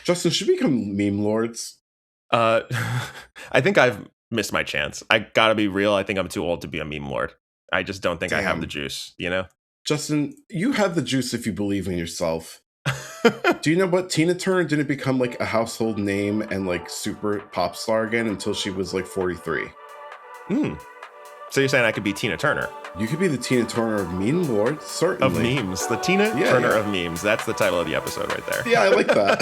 Justin, should we become meme lords? Uh, I think I've missed my chance. I gotta be real. I think I'm too old to be a meme lord. I just don't think I have the juice, you know? Justin, you have the juice if you believe in yourself. Do you know what? Tina Turner didn't become like a household name and like super pop star again until she was like 43. So you're saying I could be Tina Turner? You could be the Tina Turner of meme lords, certainly. Of memes. The Tina Turner of memes. That's the title of the episode right there. Yeah, I like that.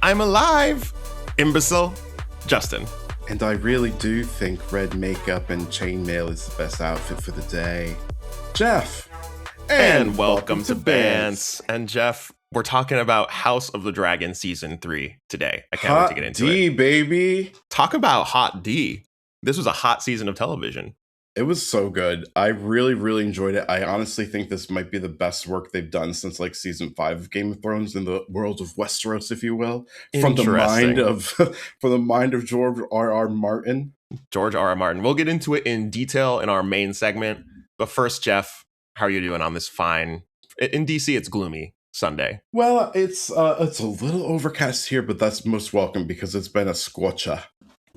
I'm alive, imbecile. Justin. And I really do think red makeup and chainmail is the best outfit for the day. Geoff. And welcome to Bants. And Geoff, we're talking about House of the Dragon Season 3 today. I can't wait to get into D, it. Baby. Talk about hot D. This was a hot season of television. It was so good. I really, really enjoyed it. I honestly think this might be the best work they've done since like season 5 of Game of Thrones in the world of Westeros, if you will. From the mind of George R.R. Martin. George R.R. Martin. We'll get into it in detail in our main segment. But first, Geoff, how are you doing on this fine? In DC, it's gloomy Sunday. Well, it's a little overcast here, but that's most welcome because it's been a scorcher.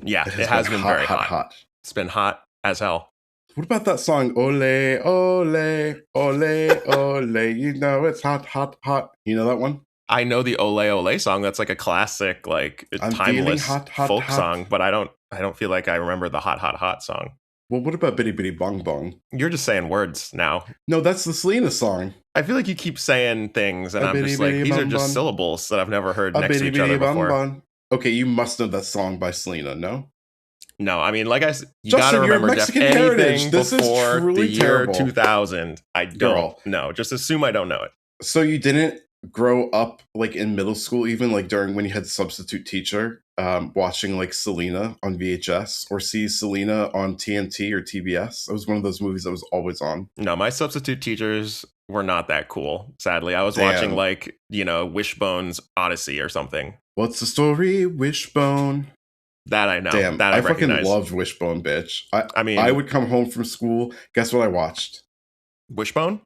Yeah, it has been very hot. It's been hot as hell. What about that song, Ole, Ole, Ole, Ole, you know it's hot, hot, hot. You know that one? I know the Ole Ole song. That's like a classic, like timeless folk song, but I don't feel like I remember the hot, hot, hot song. Well, what about Bitty Bitty Bong Bong? You're just saying words now. No, that's the Selena song. I feel like you keep saying things, and I'm just like, these are just syllables that I've never heard next to each other before. Okay, you must know that song by Selena, no? No, I mean, like I said, you Justin, gotta remember Mexican anything heritage. This before is truly the year terrible. 2000. I don't know. Just assume I don't know it. So you didn't grow up like in middle school, even like during when you had substitute teacher, watching like Selena on VHS or see Selena on TNT or TBS? It was one of those movies that was always on. No, my substitute teachers were not that cool. Sadly, I was watching like, Wishbone's Odyssey or something. What's the story, Wishbone? That I know. Damn, that I recognize. Fucking loved Wishbone, bitch. I mean, I would come home from school. Guess what I watched? Wishbone?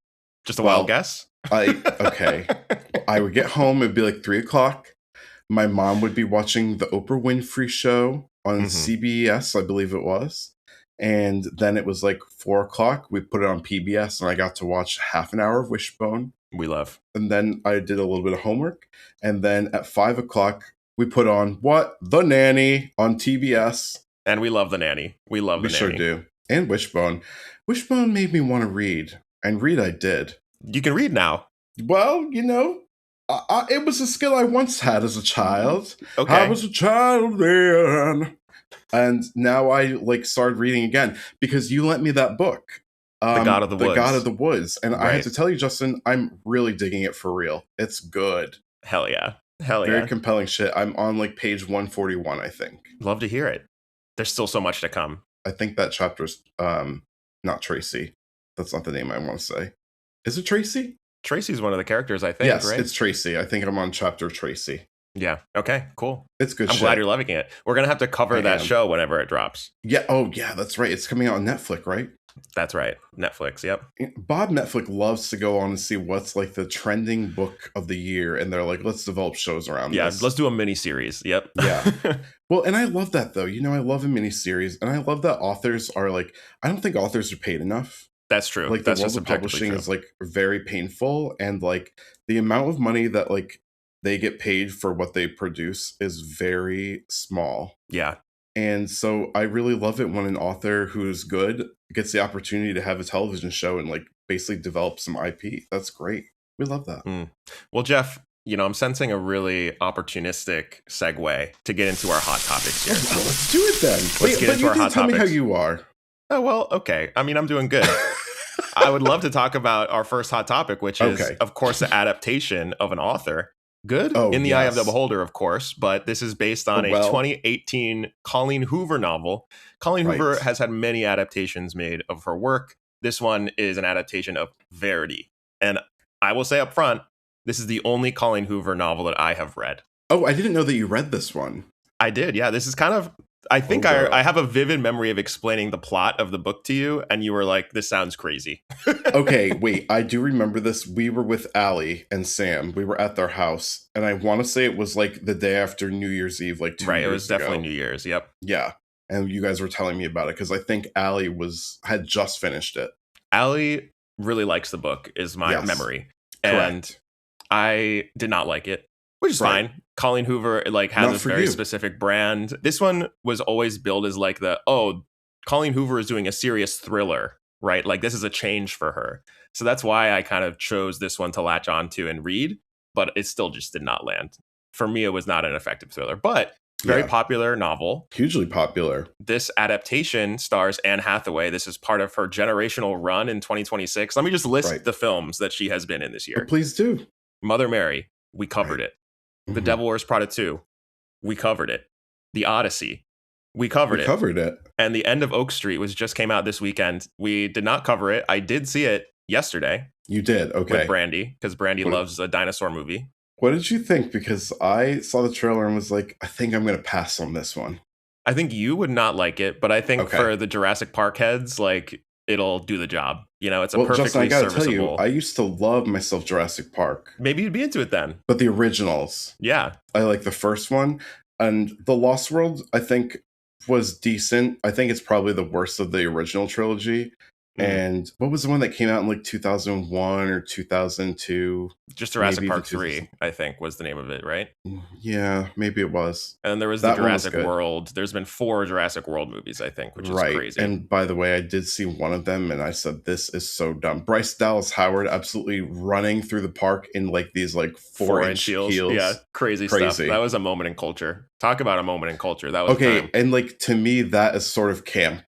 Just a wild guess? Okay. I would get home. It'd be like 3:00. My mom would be watching the Oprah Winfrey Show on CBS, I believe it was. And then it was like 4:00. We put it on PBS, and I got to watch half an hour of Wishbone. We love. And then I did a little bit of homework. And then at 5:00. We put on The Nanny on TBS. And we love The Nanny. We love The Nanny. We sure do. And Wishbone. Wishbone made me want to read. And read I did. You can read now. Well, it was a skill I once had as a child. Okay. I was a child then. And now I started reading again because you lent me that book. The God of the Woods. The God of the Woods. And I have to tell you, Justin, I'm really digging it for real. It's good. Hell yeah. Very compelling shit. I'm on page 141, I think. Love to hear it. There's still so much to come. I think that chapter's not Tracy. That's not the name I want to say. Is it Tracy? Tracy's one of the characters, I think, yes, right? It's Tracy. I think I'm on chapter Tracy. Yeah. Okay, cool. It's good I'm shit. glad you're loving it. We're going to have to cover that show whenever it drops. Yeah. Oh, yeah, that's right. It's coming out on Netflix, right? That's right. Netflix, yep. Bob Netflix loves to go on and see what's the trending book of the year. And they're like, let's develop shows around this. Yeah, let's do a mini-series. Yep. Yeah. Well, and I love that, though. I love a mini-series. And I love that authors are I don't think authors are paid enough. That's true. The world of publishing is very painful. And the amount of money that they get paid for what they produce is very small. Yeah. And so I really love it when an author who's good gets the opportunity to have a television show and basically develop some IP. That's great. We love that. Well, Geoff, I'm sensing a really opportunistic segue to get into our hot topics here. Well, let's do it then. Let's get into our hot topics. Tell me how you are. Oh, well, okay. I mean, I'm doing good. I would love to talk about our first hot topic, which is, of course, the adaptation of an author. Good in the eye of the beholder, of course, but this is based on a 2018 Colleen Hoover novel. Colleen Hoover has had many adaptations made of her work. This one is an adaptation of Verity. And I will say up front, This is the only Colleen Hoover novel that I have read. Oh, I didn't know that you read this one. I did, yeah. This is kind of, I think I have a vivid memory of explaining the plot of the book to you, and you were like, this sounds crazy. Okay, wait, I do remember this. We were with Allie and Sam. We were at their house, and I want to say it was like the day after New Year's Eve, like 2 years ago. Right, it was definitely New Year's, yep. Yeah, and you guys were telling me about it, because I think Allie had just finished it. Allie really likes the book, is my memory. And correct. I did not like it, which is fine. Colleen Hoover has a very specific brand. This one was always billed as like Colleen Hoover is doing a serious thriller, right? Like this is a change for her. So that's why I kind of chose this one to latch onto and read, but it still just did not land. For me, it was not an effective thriller, but very popular novel. Hugely popular. This adaptation stars Anne Hathaway. This is part of her generational run in 2026. Let me just list the films that she has been in this year. Please do. Mother Mary, we covered it. The Devil Wears Prada 2, we covered it. The Odyssey, we covered it. And The End of Oak Street, which just came out this weekend. We did not cover it. I did see it yesterday. You did? Okay. With Brandy, because Brandy loves a dinosaur movie. What did you think? Because I saw the trailer and was like, I think I'm going to pass on this one. I think you would not like it, but I think for the Jurassic Park heads, it'll do the job. It's a perfectly Justin, I gotta serviceable. tell you, I used to love myself Jurassic Park. Maybe you'd be into it then. But the originals. Yeah. I like the first one. And The Lost World, I think, was decent. I think it's probably the worst of the original trilogy. And what was the one that came out in 2001 or 2002? Just Jurassic Park 3, I think, was the name of it, right? Yeah, maybe it was. And there was the Jurassic World. There's been 4 Jurassic World movies, I think, which is crazy. And by the way, I did see one of them, and I said, this is so dumb. Bryce Dallas Howard absolutely running through the park in these 4-inch heels. Yeah, crazy stuff. That was a moment in culture. Talk about a moment in culture. That was okay. And to me, that is sort of camp.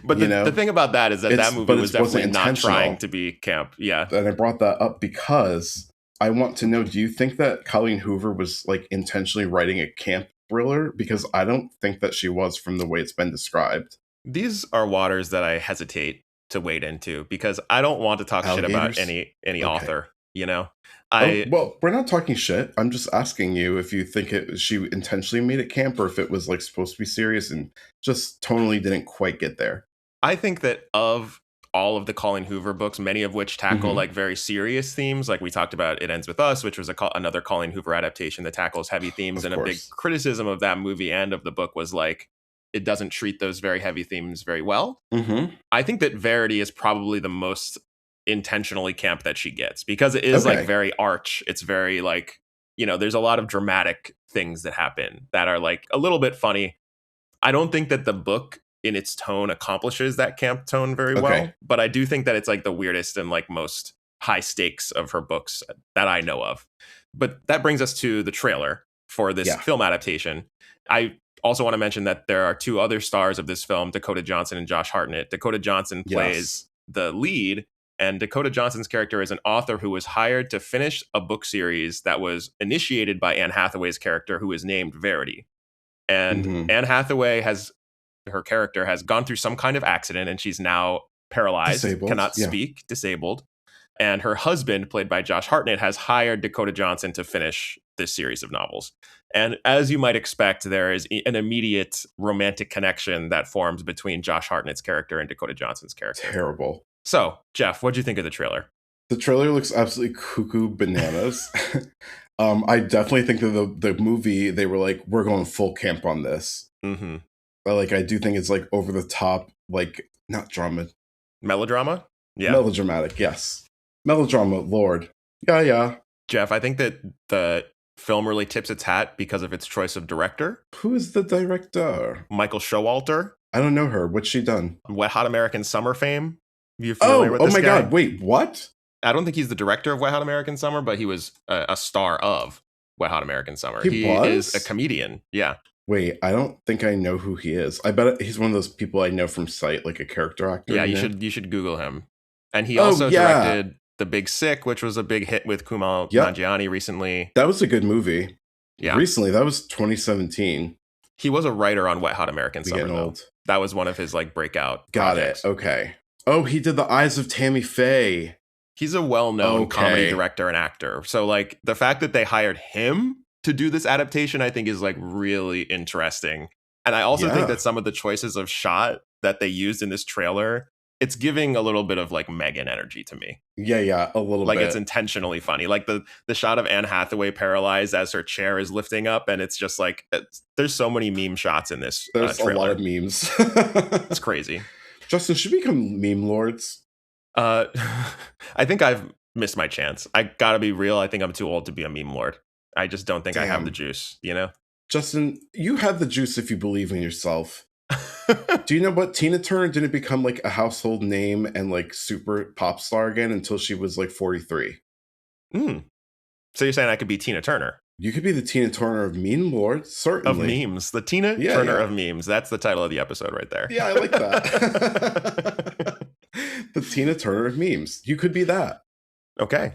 But the thing about that is that movie was definitely not trying to be camp. Yeah. And I brought that up because I want to know, do you think that Colleen Hoover was intentionally writing a camp thriller? Because I don't think that she was, from the way it's been described. These are waters that I hesitate to wade into because I don't want to talk shit about any author, well, we're not talking shit. I'm just asking you if you think she intentionally made it camp, or if it was supposed to be serious and just tonally didn't quite get there. I think that of all of the Colleen Hoover books, many of which tackle very serious themes, like we talked about It Ends With Us, which was another Colleen Hoover adaptation that tackles heavy themes. And a big criticism of that movie and of the book was it doesn't treat those very heavy themes very well. I think that Verity is probably the most intentionally camp that she gets, because it is very arch. It's very there's a lot of dramatic things that happen that are a little bit funny. I don't think that the book in its tone accomplishes that camp tone very well, but I do think that it's the weirdest and most high stakes of her books that I know of. But that brings us to the trailer for this film adaptation. I also want to mention that there are 2 other stars of this film, Dakota Johnson and Josh Hartnett. Dakota Johnson plays the lead, and Dakota Johnson's character is an author who was hired to finish a book series that was initiated by Anne Hathaway's character, who is named Verity. And Anne Hathaway her character has gone through some kind of accident, and she's now paralyzed, cannot speak, disabled. And her husband, played by Josh Hartnett, has hired Dakota Johnson to finish this series of novels. And as you might expect, there is an immediate romantic connection that forms between Josh Hartnett's character and Dakota Johnson's character. Terrible. So, Geoff, what do you think of the trailer? The trailer looks absolutely cuckoo bananas. I definitely think that the movie, they were we're going full camp on this. But I do think it's over the top, not drama. Melodrama? Yeah. Melodramatic, yes. Melodrama, Lord. Yeah. Geoff, I think that the film really tips its hat because of its choice of director. Who is the director? Michael Showalter. I don't know her. What's she done? Wet Hot American Summer fame. You familiar with this guy? God, wait, what? I don't think he's the director of Wet Hot American Summer, but he was a star of Wet Hot American Summer. He is a comedian. Yeah. Wait, I don't think I know who he is. I bet he's one of those people I know from sight, a character actor. Yeah, you should Google him. And he also directed The Big Sick, which was a big hit with Kumail Nanjiani recently. That was a good movie. Yeah. Recently, that was 2017. He was a writer on Wet Hot American Summer, though. That was one of his breakout Got projects. it. Okay. Oh, he did The Eyes of Tammy Faye. He's a well-known comedy director and actor. So like the fact that they hired him to do this adaptation, I think is like really interesting. And I also think that some of the choices of shot that they used in this trailer, it's giving a little bit of like Megan energy to me. Yeah, a little bit. Like it's intentionally funny. Like the shot of Anne Hathaway paralyzed as her chair is lifting up, and it's just like there's so many meme shots in this. There's a lot of memes. It's crazy. Justin, should we become meme lords? I think I've missed my chance. I gotta be real. I think I'm too old to be a meme lord. I just don't think I have the juice, you know? Justin, you have the juice if you believe in yourself. Do you know what? Tina Turner didn't become like a household name and like super pop star again until she was like 43. So you're saying I could be Tina Turner? You could be the Tina Turner of meme lords, certainly. Of memes. The Tina Turner of memes. That's the title of the episode right there. Yeah, I like that. The Tina Turner of memes. You could be that. Okay.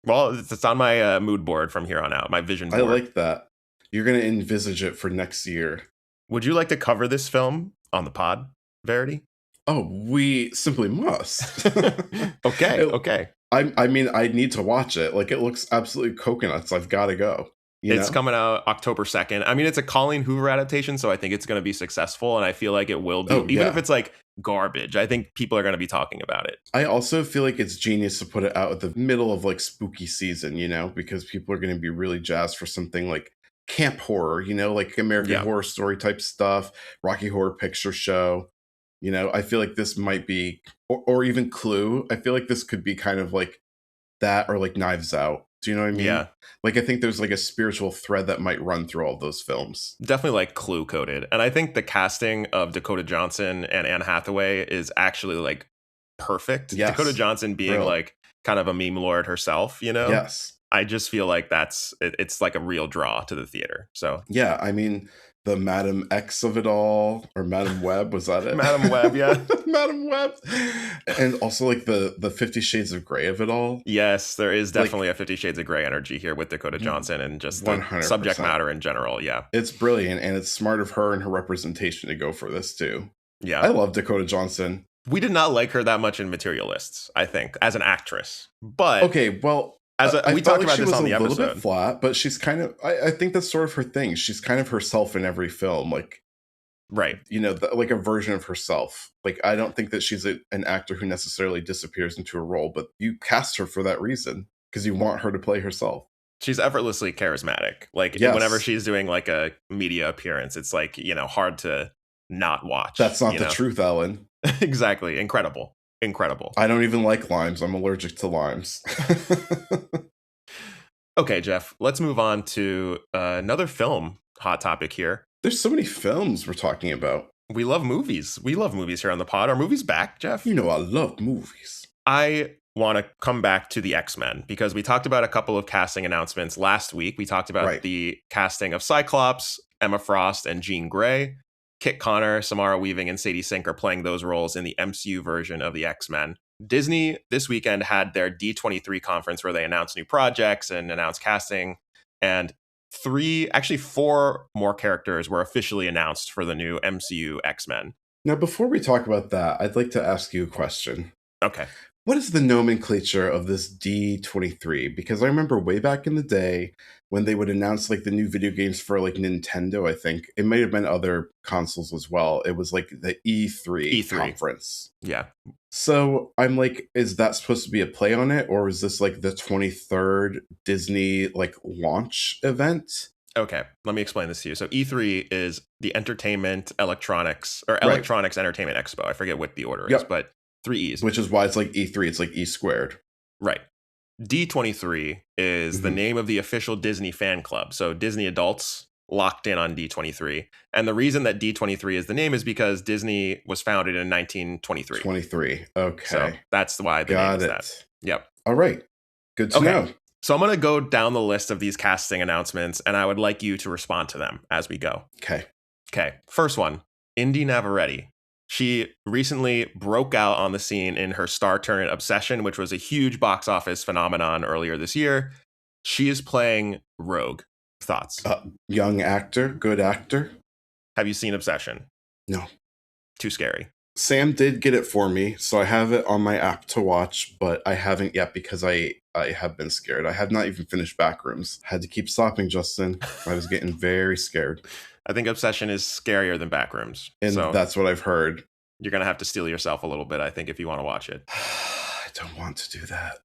Well, it's on my mood board from here on out, my vision board. I like that. You're going to envisage it for next year. Would you like to cover this film on the pod, Verity? Oh, we simply must. Okay. I mean, I need to watch it. Like, it looks absolutely coconuts. I've got to go. It's coming out October 2nd. I mean, it's a Colleen Hoover adaptation, so I think it's going to be successful, and I feel like it will be. Even if it's like garbage, I think people are going to be talking about it. I also feel like it's genius to put it out at the middle of like spooky season, you know, because people are going to be really jazzed for something like camp horror, you know, like American Horror Story type stuff, Rocky Horror Picture Show. You know, I feel like this might be, or even Clue. I feel like this could be kind of like that, or like Knives Out. Do you know what I mean? Yeah. Like, I think there's like a spiritual thread that might run through all those films. Definitely like Clue coded. And I think the casting of Dakota Johnson and Anne Hathaway is actually like perfect. Yes. Dakota Johnson being like kind of a meme lord herself, you know? Yes. I just feel like it's like a real draw to the theater. So yeah, I mean, the Madam X of it all, or Madam Web, was that it? Madam Web, yeah. Madam Web. And also like the 50 Shades of Grey of it all. Yes, there is definitely a 50 Shades of Grey energy here with Dakota Johnson and just the 100%. Subject matter in general. Yeah. It's brilliant, and it's smart of her and her representation to go for this too. Yeah. I love Dakota Johnson. We did not like her that much in Materialists, I think, as an actress. But okay, well, we talked about this on the episode. She was a little bit flat, but she's kind of, I think that's sort of her thing. She's kind of herself in every film, like, right? You know, like a version of herself. Like, I don't think that she's an actor who necessarily disappears into a role, but you cast her for that reason because you want her to play herself. She's effortlessly charismatic. Like, whenever she's doing like a media appearance, it's like, you know, hard to not watch. That's not the truth, Ellen. Exactly. Incredible. I don't even like limes. I'm allergic to limes. Okay, Geoff, let's move on to another film hot topic here. There's so many films we're talking about. We love movies. We love movies here on the pod. Are movies back, Geoff? You know I love movies. I want to come back to the X-Men because we talked about a couple of casting announcements last week. We talked about the casting of Cyclops, Emma Frost, and Jean Grey. Kit Connor, Samara Weaving, and Sadie Sink are playing those roles in the MCU version of the X-Men. Disney this weekend had their D23 conference where they announced new projects and announced casting. And 4 more characters were officially announced for the new MCU X-Men. Now, before we talk about that, I'd like to ask you a question. Okay. What is the nomenclature of this D23? Because I remember way back in the day when they would announce like the new video games for like Nintendo, I think. It might have been other consoles as well. It was like the E3 conference. Yeah. So I'm like, is that supposed to be a play on it? Or is this like the 23rd Disney like launch event? Okay, let me explain this to you. So E3 is the Entertainment Electronics Entertainment Expo. I forget what the order is, but 3 E's. Which is why it's like E3, it's like E squared. Right. D23 is the name of the official Disney fan club. So Disney adults locked in on D23. And the reason that D23 is the name is because Disney was founded in 1923. 23. Okay. So that's why the name is that. Yep. All right. Good to know. So I'm going to go down the list of these casting announcements, and I would like you to respond to them as we go. Okay. First one, Indy Navarrete. She recently broke out on the scene in her star-turning Obsession, which was a huge box office phenomenon earlier this year. She is playing Rogue. Thoughts? Young actor, good actor. Have you seen Obsession? No. Too scary. Sam did get it for me, so I have it on my app to watch, but I haven't yet because I have been scared. I have not even finished Backrooms. Had to keep stopping, Justin. I was getting very scared. I think Obsession is scarier than Backrooms. And so that's what I've heard. You're going to have to steel yourself a little bit, I think, if you want to watch it. I don't want to do that.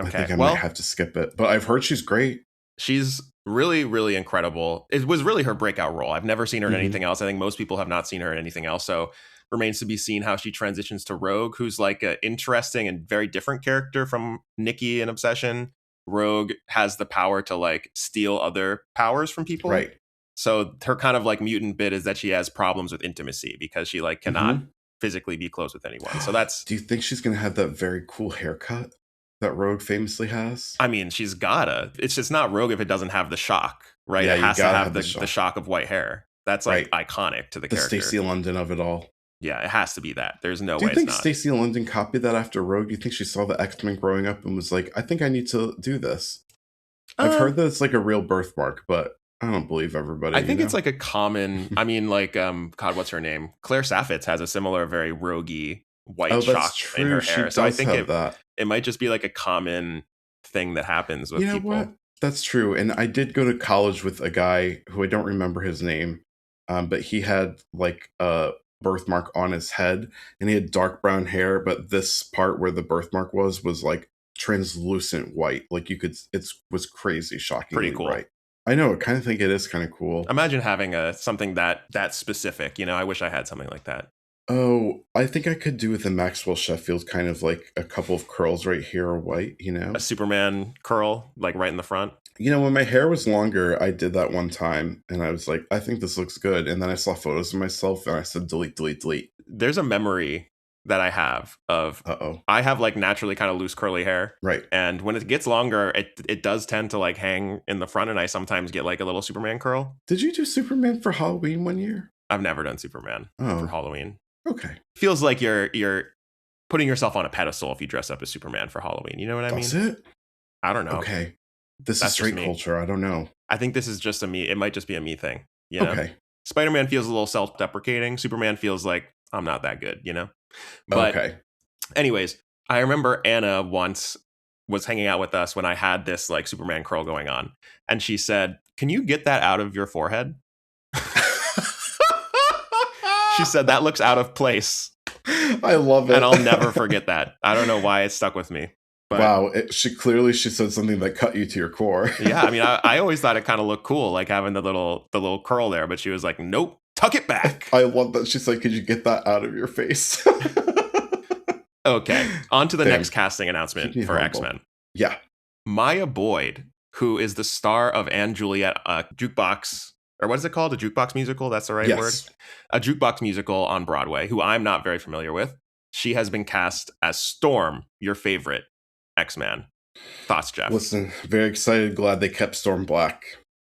Okay. I think I might have to skip it, but I've heard she's great. She's really, really incredible. It was really her breakout role. I've never seen her in anything else. I think most people have not seen her in anything else. So remains to be seen how she transitions to Rogue, who's like an interesting and very different character from Nikki in Obsession. Rogue has the power to like steal other powers from people. Right. So her kind of like mutant bit is that she has problems with intimacy because she like cannot physically be close with anyone. So that's... Do you think she's going to have that very cool haircut that Rogue famously has? I mean, she's gotta. It's just not Rogue if it doesn't have the shock, right? Yeah, it has to have the shock of white hair. That's like iconic to the character. The Stacey London of it all. Yeah, it has to be that. There's no way it's not. Do you think Stacey London copied that after Rogue? Do you think she saw the X-Men growing up and was like, I think I need to do this? I've heard that it's like a real birthmark, but I don't believe everybody. I think it's like a common... I mean, like, God, what's her name? Claire Saffitz has a similar, very roguey white shock in her hair. So I think it might just be like a common thing that happens with people. What? That's true. And I did go to college with a guy who I don't remember his name, but he had like a birthmark on his head and he had dark brown hair, but this part where the birthmark was like translucent white. Like you could, it was crazy, shockingly pretty cool. Bright. I know. I kind of think it is kind of cool. Imagine having something that specific. You know, I wish I had something like that. Oh, I think I could do with a Maxwell Sheffield, kind of like a couple of curls right here are white, you know? A Superman curl, like right in the front. You know, when my hair was longer, I did that one time and I was like, I think this looks good. And then I saw photos of myself and I said, delete, delete, delete. There's a memory that I have of, I have like naturally kind of loose curly hair. Right. And when it gets longer, it does tend to like hang in the front and I sometimes get like a little Superman curl. Did you do Superman for Halloween one year? I've never done Superman for Halloween. Okay. Feels like you're putting yourself on a pedestal if you dress up as Superman for Halloween. You know what I mean? Does it? I don't know. Okay. This is straight culture. I don't know. I think this is just a me. It might just be a me thing. You know? Okay. Spider-Man feels a little self-deprecating. Superman feels like I'm not that good, you know? But anyways, I remember Anna once was hanging out with us when I had this like Superman curl going on. And she said, "Can you get that out of your forehead?" She said, "That looks out of place." I love it. And I'll never forget that. I don't know why it stuck with me. But, wow. She said something that cut you to your core. Yeah. I mean, I always thought it kind of looked cool, like having the little curl there, but she was like, nope, tuck it back. I love that. She's like, could you get that out of your face? Okay. On to the next casting announcement for humble. X-Men. Yeah. Maya Boyd, who is the star of Anne Juliet, Jukebox, or what is it called? A jukebox musical? That's the right word? A jukebox musical on Broadway, who I'm not very familiar with. She has been cast as Storm, your favorite X-Man. Thoughts, Geoff? Listen, very excited. Glad they kept Storm black.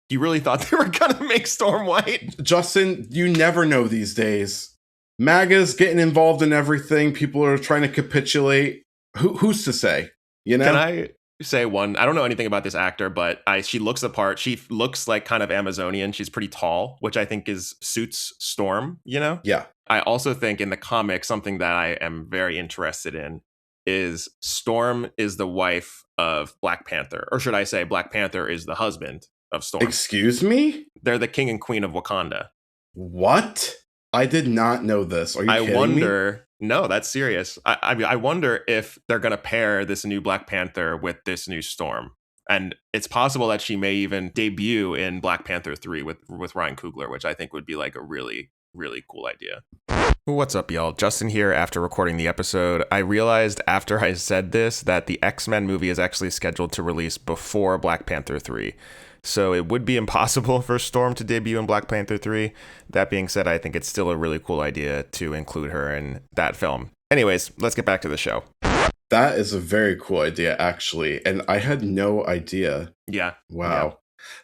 You really thought they were going to make Storm white? Justin, you never know these days. MAGA's getting involved in everything. People are trying to capitulate. Who's to say? You know? Can I say one? I don't know anything about this actor, but she looks the part. She looks like kind of Amazonian. She's pretty tall, which I think suits Storm, you know? Yeah. I also think in the comics, something that I am very interested in is Storm is the wife of Black Panther. Or should I say Black Panther is the husband of Storm. Excuse me? They're the king and queen of Wakanda. What? I did not know this. Are you kidding me? No, that's serious. I wonder if they're going to pair this new Black Panther with this new Storm. And it's possible that she may even debut in Black Panther 3 with Ryan Coogler, which I think would be like a really, really cool idea. What's up, y'all? Justin here. After recording the episode, I realized after I said this that the X-Men movie is actually scheduled to release before Black Panther 3. So it would be impossible for Storm to debut in Black Panther 3. That being said, I think it's still a really cool idea to include her in that film. Anyways, let's get back to the show. That is a very cool idea, actually. And I had no idea. Yeah. Wow. Yeah.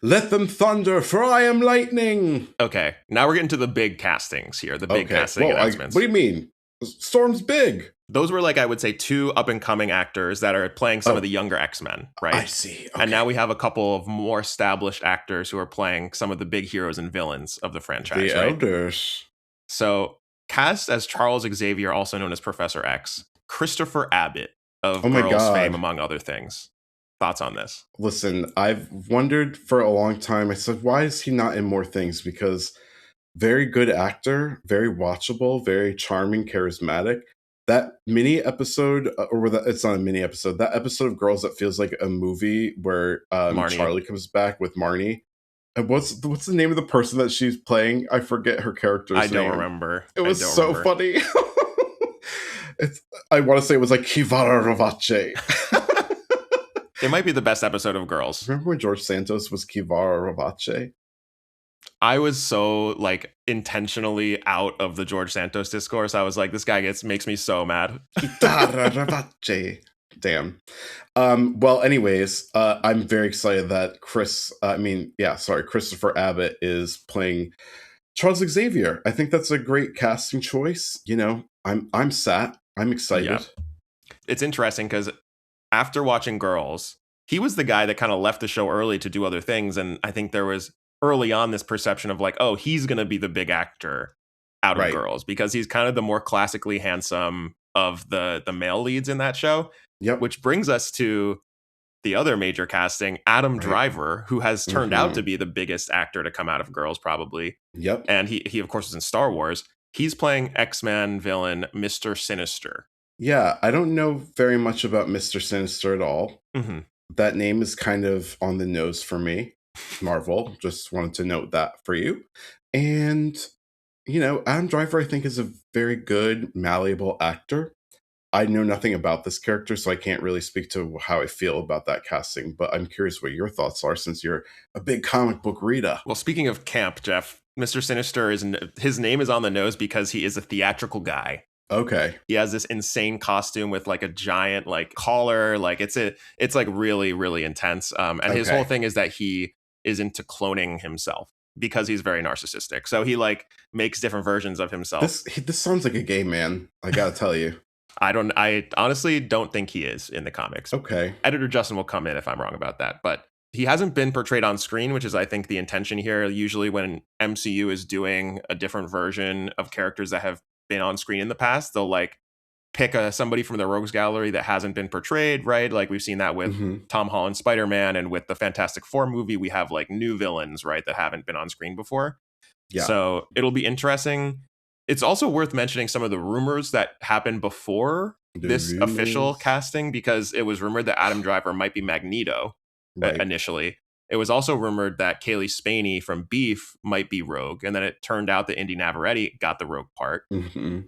Let them thunder, for I am lightning. Okay. Now we're getting to the big castings here. The big casting announcements. What do you mean? Storm's big. Those were, like, I would say, 2 up-and-coming actors that are playing some of the younger X-Men, right? I see. Okay. And now we have a couple of more established actors who are playing some of the big heroes and villains of the franchise, the elders. So cast as Charles Xavier, also known as Professor X, Christopher Abbott of Oh my Girls God. fame, among other things. Thoughts on this? Listen, I've wondered for a long time. I said, why is he not in more things? Because very good actor, very watchable, very charming, charismatic. That mini episode, it's not a mini episode, that episode of Girls that feels like a movie where Charlie comes back with Marnie. And what's the name of the person that she's playing? I forget her character's name. I don't remember. It was so funny. I want to say it was like Kivara Ravache. It might be the best episode of Girls. Remember when George Santos was Kivara Ravache? I was so like intentionally out of the George Santos discourse. I was like, this guy makes me so mad. Damn. Well, anyways, I'm very excited that Christopher Abbott is playing Charles Xavier. I think that's a great casting choice. You know, I'm sat. I'm excited. Yeah. It's interesting because after watching Girls, he was the guy that kind of left the show early to do other things, and I think there was early on this perception of like, oh, he's going to be the big actor out of Girls because he's kind of the more classically handsome of the male leads in that show. Yep. Which brings us to the other major casting, Adam Driver, who has turned out to be the biggest actor to come out of Girls probably. Yep. And he of course was in Star Wars. He's playing X-Men villain Mr. Sinister. Yeah, I don't know very much about Mr. Sinister at all. Mm-hmm. That name is kind of on the nose for me. Marvel, just wanted to note that for you. And, you know, Adam Driver, I think, is a very good, malleable actor. I know nothing about this character, so I can't really speak to how I feel about that casting, but I'm curious what your thoughts are since you're a big comic book reader. Well, speaking of camp, Geoff, Mr. Sinister, his name is on the nose because he is a theatrical guy. Okay. He has this insane costume with like a giant like collar. Like it's like really, really intense. And his whole thing is that he is into cloning himself because he's very narcissistic. So he like makes different versions of himself. This sounds like a gay man. I gotta tell you. I honestly don't think he is in the comics. Okay. Editor Justin will come in if I'm wrong about that. But he hasn't been portrayed on screen, which is, I think, the intention here. Usually when MCU is doing a different version of characters that have been on screen in the past, they'll like pick somebody from the Rogues Gallery that hasn't been portrayed, right? Like we've seen that with Tom Holland Spider-Man, and with the Fantastic Four movie, we have like new villains, right, that haven't been on screen before. Yeah. So it'll be interesting. It's also worth mentioning some of the rumors that happened before this official casting, because it was rumored that Adam Driver might be Magneto initially. It was also rumored that Kaylee Spaney from Beef might be Rogue, and then it turned out that Indy Navarrete got the Rogue part. Mm-hmm.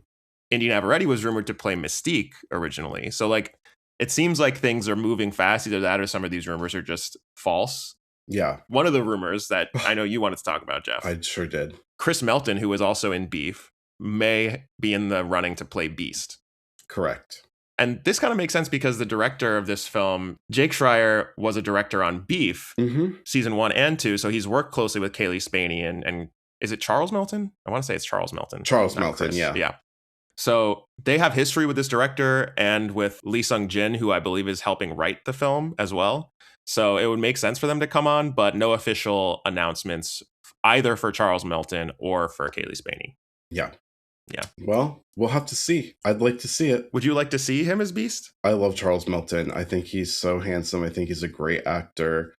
Indy Navarrete was rumored to play Mystique originally. So like, it seems like things are moving fast. Either that or some of these rumors are just false. Yeah. One of the rumors that I know you wanted to talk about, Geoff. I sure did. Chris Melton, who was also in Beef, may be in the running to play Beast. Correct. And this kind of makes sense because the director of this film, Jake Schreier, was a director on Beef, season 1 and 2. So he's worked closely with Kaylee Spaney and is it Charles Melton? I want to say it's Charles Melton. Charles Melton, Chris. Yeah. Yeah. So they have history with this director and with Lee Sung-jin, who I believe is helping write the film as well. So it would make sense for them to come on, but no official announcements either for Charles Melton or for Kaylee Spaney. Yeah. Yeah. Well, we'll have to see. I'd like to see it. Would you like to see him as Beast? I love Charles Melton. I think he's so handsome. I think he's a great actor.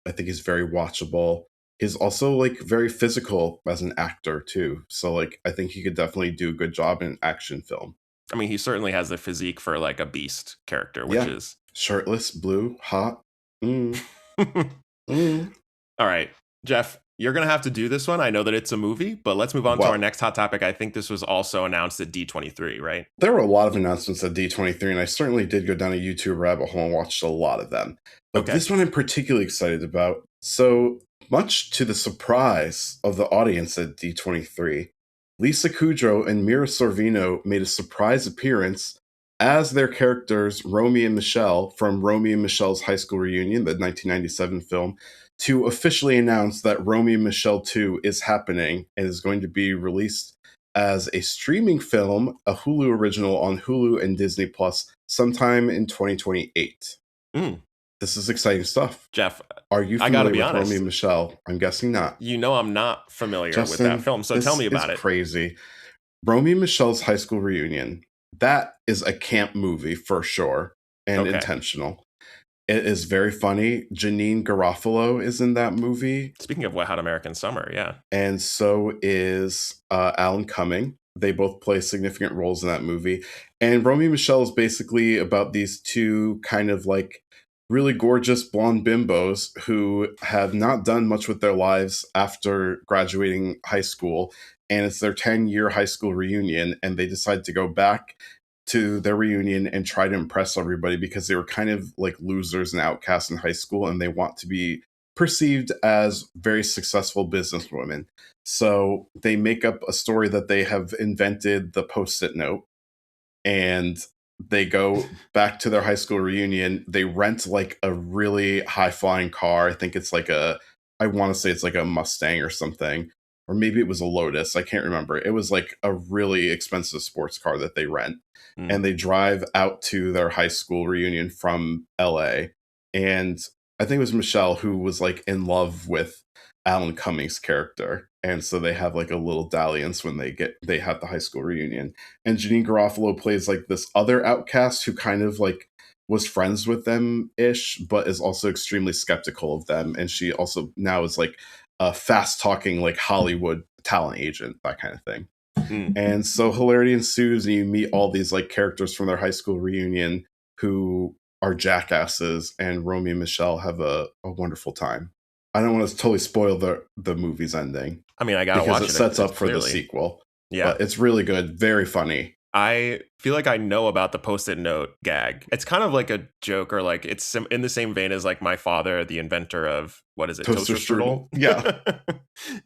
I think he's very watchable. He's also like very physical as an actor too. So like I think he could definitely do a good job in an action film. I mean, he certainly has the physique for like a Beast character, which is shirtless, blue, hot. All right, Geoff, you're going to have to do this one. I know that it's a movie, but let's move on to our next hot topic. I think this was also announced at D23, right? There were a lot of announcements at D23, and I certainly did go down a YouTube rabbit hole and watched a lot of them. But this one I'm particularly excited about. So much to the surprise of the audience at D23, Lisa Kudrow and Mira Sorvino made a surprise appearance as their characters Romy and Michelle from Romy and Michelle's High School Reunion, the 1997 film, to officially announce that Romy and Michelle 2 is happening and is going to be released as a streaming film, a Hulu original on Hulu and Disney Plus sometime in 2028. This is exciting stuff. Geoff, are you familiar with Romy and Michelle? I'm guessing not. You know I'm not familiar with that film, so tell me about it. Crazy. Romy Michelle's high school reunion. That is a camp movie for sure and intentional. It is very funny. Janine Garofalo is in that movie. Speaking of Wet Hot American Summer, yeah. And so is Alan Cumming. They both play significant roles in that movie. And Romy Michelle is basically about these two kind of like really gorgeous blonde bimbos who have not done much with their lives after graduating high school. And it's their 10-year high school reunion. And they decide to go back to their reunion and try to impress everybody because they were kind of like losers and outcasts in high school, and they want to be perceived as very successful businesswomen. So they make up a story that they have invented the Post-it note, and they go back to their high school reunion. They rent like a really high-flying car. I think it's like I want to say it's like a Mustang or something. Or maybe it was a Lotus. I can't remember. It was like a really expensive sports car that they rent. And they drive out to their high school reunion from LA. And I think it was Michelle who was like in love with Alan Cumming's character. And so they have like a little dalliance when they have the high school reunion. And Janine Garofalo plays like this other outcast who kind of like was friends with them ish, but is also extremely skeptical of them. And she also now is like a fast talking like Hollywood talent agent, that kind of thing. And so hilarity ensues, and you meet all these like characters from their high school reunion who are jackasses, and Romy and Michelle have a wonderful time. I don't want to totally spoil the movie's ending. I mean, I gotta watch it. Because it sets up for the sequel. Yeah. But it's really good, very funny. I feel like I know about the Post-it note gag. It's kind of like a joke, or like it's in the same vein as like my father, the inventor of, what is it? Toaster strudel? Yeah.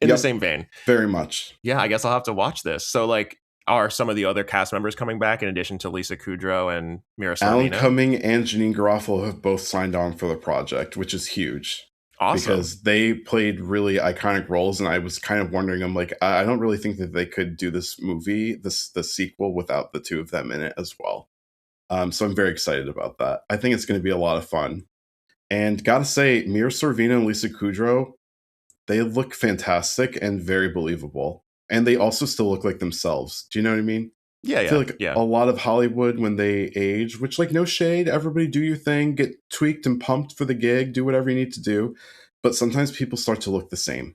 In the same vein. Very much. Yeah, I guess I'll have to watch this. So like, are some of the other cast members coming back in addition to Lisa Kudrow and Mira Sorvino? Alan Cumming and Janine Garofalo have both signed on for the project, which is huge. Awesome. Because they played really iconic roles, and I was kind of wondering, I'm like, I don't really think that they could do this movie, the sequel, without the two of them in it as well. So I'm very excited about that. I think it's going to be a lot of fun. And gotta say, Mira Sorvino and Lisa Kudrow, they look fantastic and very believable. And they also still look like themselves. Do you know what I mean? Yeah, I feel like a lot of Hollywood, when they age, which like no shade, everybody do your thing, get tweaked and pumped for the gig, do whatever you need to do. But sometimes people start to look the same.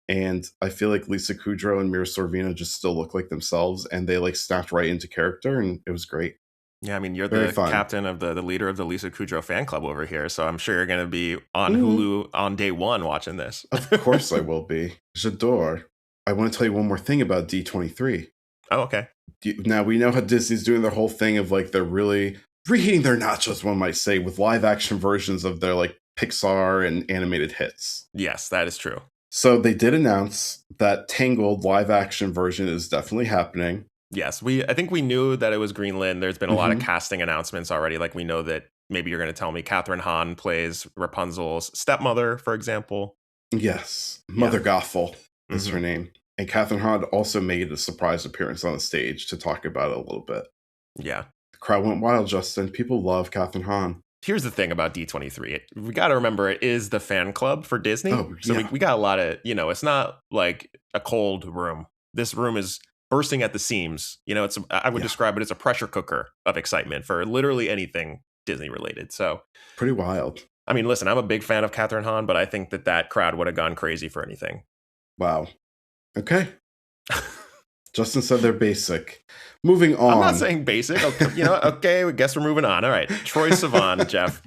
And I feel like Lisa Kudrow and Mira Sorvino just still look like themselves, and they like snapped right into character, and it was great. Yeah, I mean, you're the captain of the leader of the Lisa Kudrow fan club over here, so I'm sure you're going to be on Hulu on day one watching this. Of course I will be. J'adore. I want to tell you one more thing about D23. Oh, okay. Now, we know how Disney's doing their whole thing of like they're really reheating their nachos, one might say, with live action versions of their like Pixar and animated hits. Yes, that is true. So they did announce that Tangled live action version is definitely happening. Yes, I think we knew that it was greenlit. There's been a lot of casting announcements already. Like we know that maybe you're going to tell me Kathryn Hahn plays Rapunzel's stepmother, for example. Yes, Mother Gothel is her name. And Kathryn Hahn also made a surprise appearance on the stage to talk about it a little bit. Yeah. The crowd went wild, Justin. People love Kathryn Hahn. Here's the thing about D23. We got to remember it is the fan club for Disney. So we got a lot of, it's not like a cold room. This room is bursting at the seams. I would describe it as a pressure cooker of excitement for literally anything Disney related. So pretty wild. I mean, listen, I'm a big fan of Kathryn Hahn, but I think that crowd would have gone crazy for anything. Wow. Okay. Justin said they're basic. Moving on. I'm not saying basic. Okay, I guess we're moving on. All right. Troye Sivan, Geoff,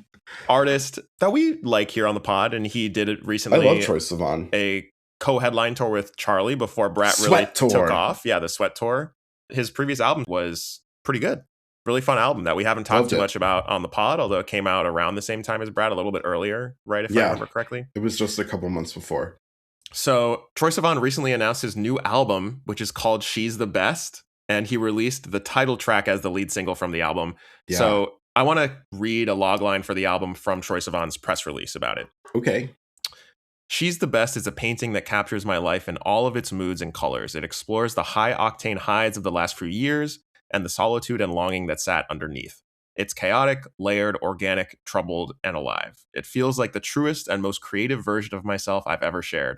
artist that we like here on the pod, and he did it recently. I love Troye Sivan. A co-headline tour with Charlie before Brat really took off. Yeah, the Sweat Tour. His previous album was pretty good. Really fun album that we haven't talked too much about on the pod, although it came out around the same time as Brat, a little bit earlier, right? If I remember correctly. It was just a couple months before. So Troye Sivan recently announced his new album, which is called She's the Best, and he released the title track as the lead single from the album. Yeah. So I want to read a logline for the album from Troye Sivan's press release about it. Okay. She's the Best is a painting that captures my life in all of its moods and colors. It explores the high-octane highs of the last few years and the solitude and longing that sat underneath. It's chaotic, layered, organic, troubled, and alive. It feels like the truest and most creative version of myself I've ever shared.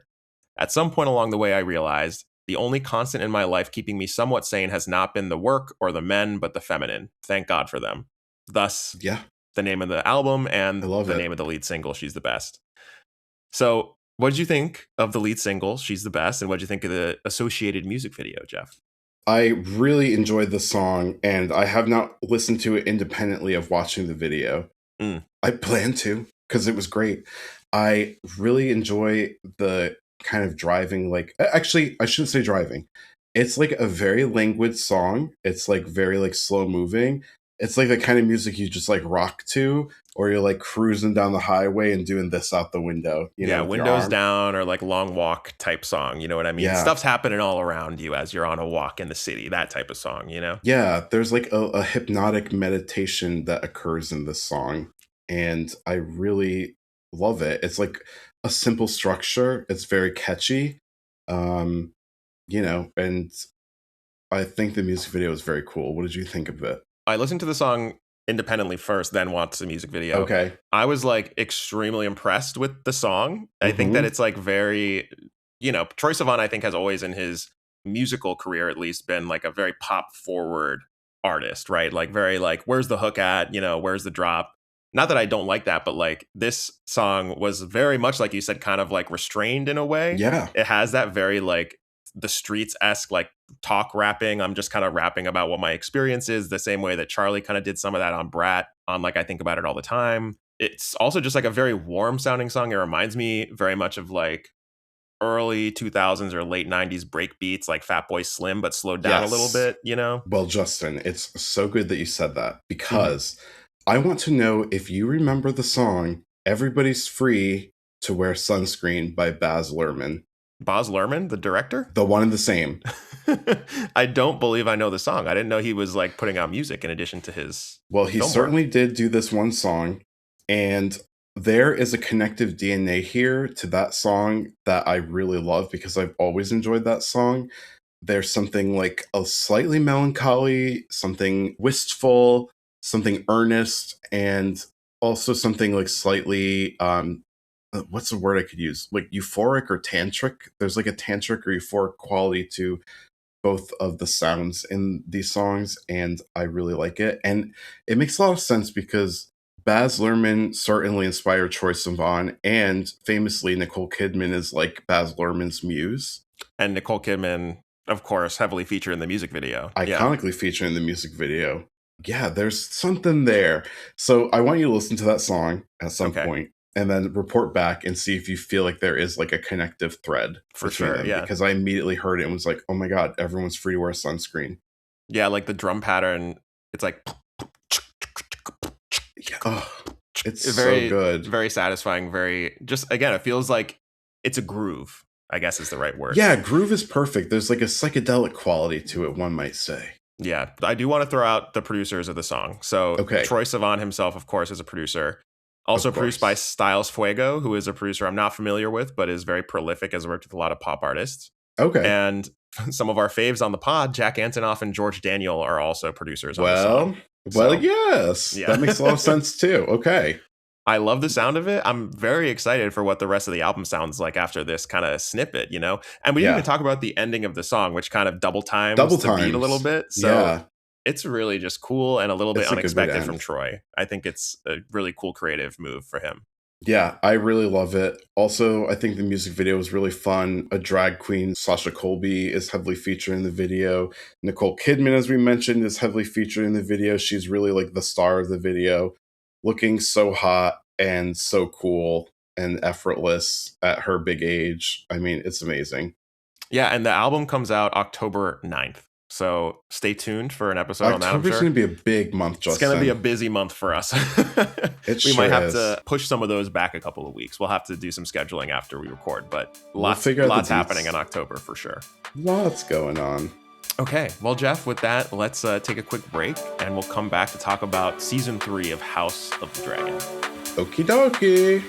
At some point along the way, I realized The only constant in my life keeping me somewhat sane has not been the work or the men, but the feminine. Thank God for them. Thus, the name of the album and the name of the lead single, She's the Best. So what did you think of the lead single, She's the Best, and what did you think of the associated music video, Geoff? I really enjoyed the song, and I have not listened to it independently of watching the video. I plan to, because it was great. I really enjoy the kind of driving, like, actually, I shouldn't say driving. It's like a very languid song. It's like very like slow moving. It's like the kind of music you just like rock to, or you're like cruising down the highway and doing this out the window. You know, windows down, or like long walk type song. You know what I mean? Stuff's happening all around you as you're on a walk in the city. That type of song, you know? Yeah, there's like a hypnotic meditation that occurs in this song, and I really love it. It's like a simple structure. It's very catchy, you know, and I think the music video is very cool. What did you think of it? I listened to the song independently first, then watched the music video. Okay. I was like extremely impressed with the song. I think that it's like very, you know, Troye Sivan, I think, has always in his musical career at least been like a very pop forward artist, right? Like very like, where's the hook at? You know, where's the drop? Not that I don't like that, but like this song was very much, like you said, kind of like restrained in a way. Yeah. It has that very like the streets-esque like talk rapping. I'm just kind of rapping about what my experience is, the same way that Charlie kind of did some of that on Brat, on like I Think About It All the Time. It's also just like a very warm sounding song. It reminds me very much of like early 2000s or late 90s break beats like Fatboy Slim, but slowed down a little bit, you know? Well, Justin, it's so good that you said that, because I want to know if you remember the song Everybody's Free to Wear Sunscreen by Baz Luhrmann. Baz Luhrmann, the director? The one and the same. I don't believe I know the song. I didn't know he was like putting out music in addition to his. Well, he certainly did do this one song, and there is a connective DNA here to that song that I really love, because I've always enjoyed that song. There's something like a slightly melancholy, something wistful, something earnest, and also something like slightly what's the word I could use? Like euphoric or tantric. There's like a tantric or euphoric quality to both of the sounds in these songs, and I really like it. And it makes a lot of sense because Baz Luhrmann certainly inspired Troye Sivan, and famously Nicole Kidman is like Baz Luhrmann's muse. And Nicole Kidman, of course, heavily featured in the music video. Iconically featured in the music video. Yeah, there's something there. So I want you to listen to that song at some point, and then report back and see if you feel like there is like a connective thread. For sure, them, because I immediately heard it and was like, oh my God, everyone's free to wear sunscreen. Yeah, like the drum pattern, it's like... It's very, so good. Very satisfying, very... Just, again, it feels like it's a groove, I guess is the right word. Yeah, groove is perfect. There's like a psychedelic quality to it, one might say. Yeah, I do want to throw out the producers of the song. So Troye Sivan himself, of course, is a producer. Also produced by Styles Fuego, who is a producer I'm not familiar with, but is very prolific, has worked with a lot of pop artists. And some of our faves on the pod, Jack Antonoff and George Daniel, are also producers on the song. Yes. That makes a lot of sense too. Okay. I love the sound of it. I'm very excited for what the rest of the album sounds like after this kind of snippet, you know? And we didn't even talk about the ending of the song, which kind of double times the beat a little bit. So it's really just cool and a little bit unexpected from Troye. I think it's a really cool creative move for him. Yeah, I really love it. Also, I think the music video is really fun. A drag queen, Sasha Colby, is heavily featured in the video. Nicole Kidman, as we mentioned, is heavily featured in the video. She's really like the star of the video, looking so hot and so cool and effortless at her big age. I mean, it's amazing. Yeah, and the album comes out October 9th. So stay tuned for an episode on that. October's going to be a big month, Justin. It's going to be a busy month for us. We might have to push some of those back a couple of weeks. We'll have to do some scheduling after we record, but lots happening in October for sure. Lots going on. Okay, well, Geoff, with that, let's take a quick break, and we'll come back to talk about Season 3 of House of the Dragon. Okie dokie.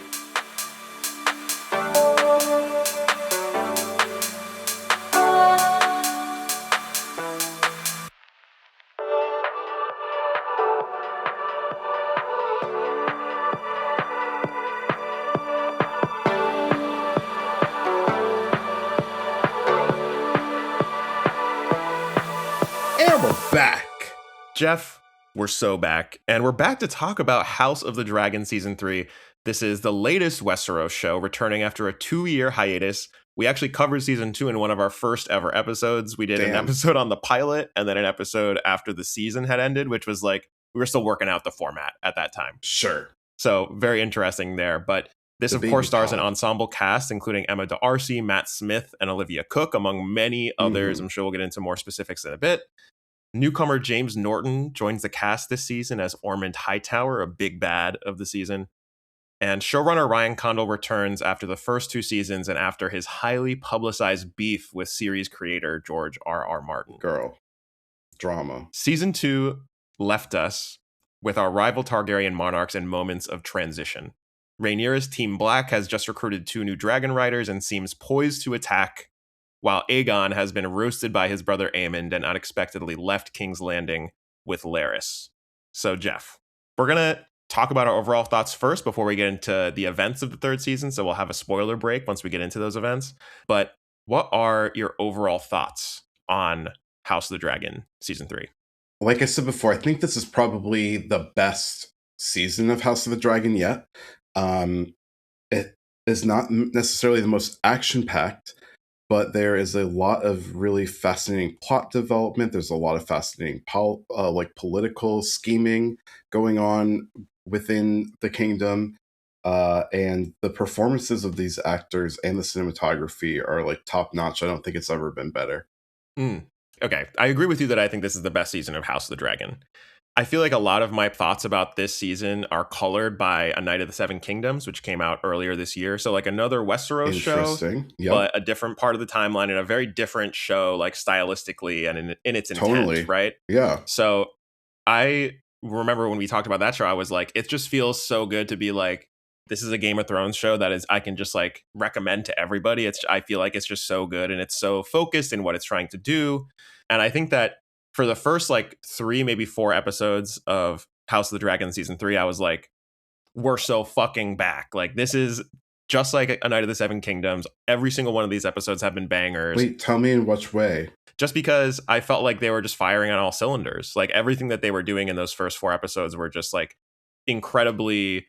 back. Geoff, we're so back. And we're back to talk about House of the Dragon Season 3. This is the latest Westeros show, returning after a 2-year hiatus. We actually covered Season 2 in one of our first ever episodes. We did an episode on the pilot and then an episode after the season had ended, which was like, we were still working out the format at that time. Sure. So very interesting there. But this, of course, stars an ensemble cast, including Emma D'Arcy, Matt Smith, and Olivia Cooke, among many others. I'm sure we'll get into more specifics in a bit. Newcomer James Norton joins the cast this season as Ormond Hightower, a big bad of the season. And showrunner Ryan Condal returns after the first 2 seasons and after his highly publicized beef with series creator George R.R. Martin. Girl. Drama. Season 2 left us with our rival Targaryen monarchs in moments of transition. Rhaenyra's Team Black has just recruited 2 new dragon riders and seems poised to attack, while Aegon has been roasted by his brother Aemond and unexpectedly left King's Landing with Larys. So, Geoff, we're going to talk about our overall thoughts first before we get into the events of the 3rd season, so we'll have a spoiler break once we get into those events. But what are your overall thoughts on House of the Dragon Season 3? Like I said before, I think this is probably the best season of House of the Dragon yet. It is not necessarily the most action-packed, but there is a lot of really fascinating plot development. There's a lot of fascinating political scheming going on within the kingdom. And the performances of these actors and the cinematography are like top-notch. I don't think it's ever been better. Okay, I agree with you that I think this is the best season of House of the Dragon. I feel like a lot of my thoughts about this season are colored by A Night of the Seven Kingdoms, which came out earlier this year. So like another Westeros show, but a different part of the timeline and a very different show, like stylistically and in its intent, right? Yeah. So I remember when we talked about that show, I was like, it just feels so good to be like, this is a Game of Thrones show that is I can just like recommend to everybody. I feel like it's just so good and it's so focused in what it's trying to do. And I think that for the first like 3, maybe 4 episodes of House of the Dragon Season 3, I was like, we're so fucking back. Like, this is just like A Night of the Seven Kingdoms. Every single one of these episodes have been bangers. Wait, tell me in which way? Just because I felt like they were just firing on all cylinders. Like, everything that they were doing in those first 4 episodes were just like incredibly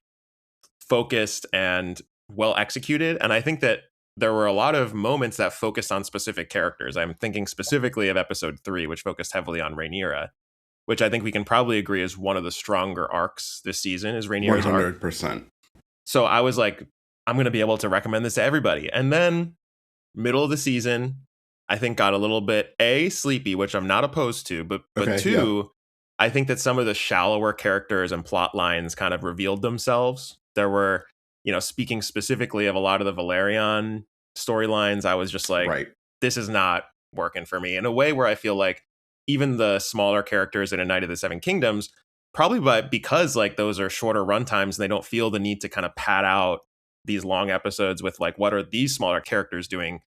focused and well executed. And I think that there were a lot of moments that focused on specific characters. I'm thinking specifically of episode 3, which focused heavily on Rhaenyra, which I think we can probably agree is one of the stronger arcs this season, is Rhaenyra's 100%. arc. So I was like, I'm going to be able to recommend this to everybody. And then middle of the season, I think got a little bit, sleepy, which I'm not opposed to, but okay, 2, I think that some of the shallower characters and plot lines kind of revealed themselves. There were, speaking specifically of a lot of the Valerian storylines, I was just like, this is not working for me in a way where I feel like even the smaller characters in A Night of the Seven Kingdoms, probably because like those are shorter runtimes and they don't feel the need to kind of pad out these long episodes with like, what are these smaller characters doing?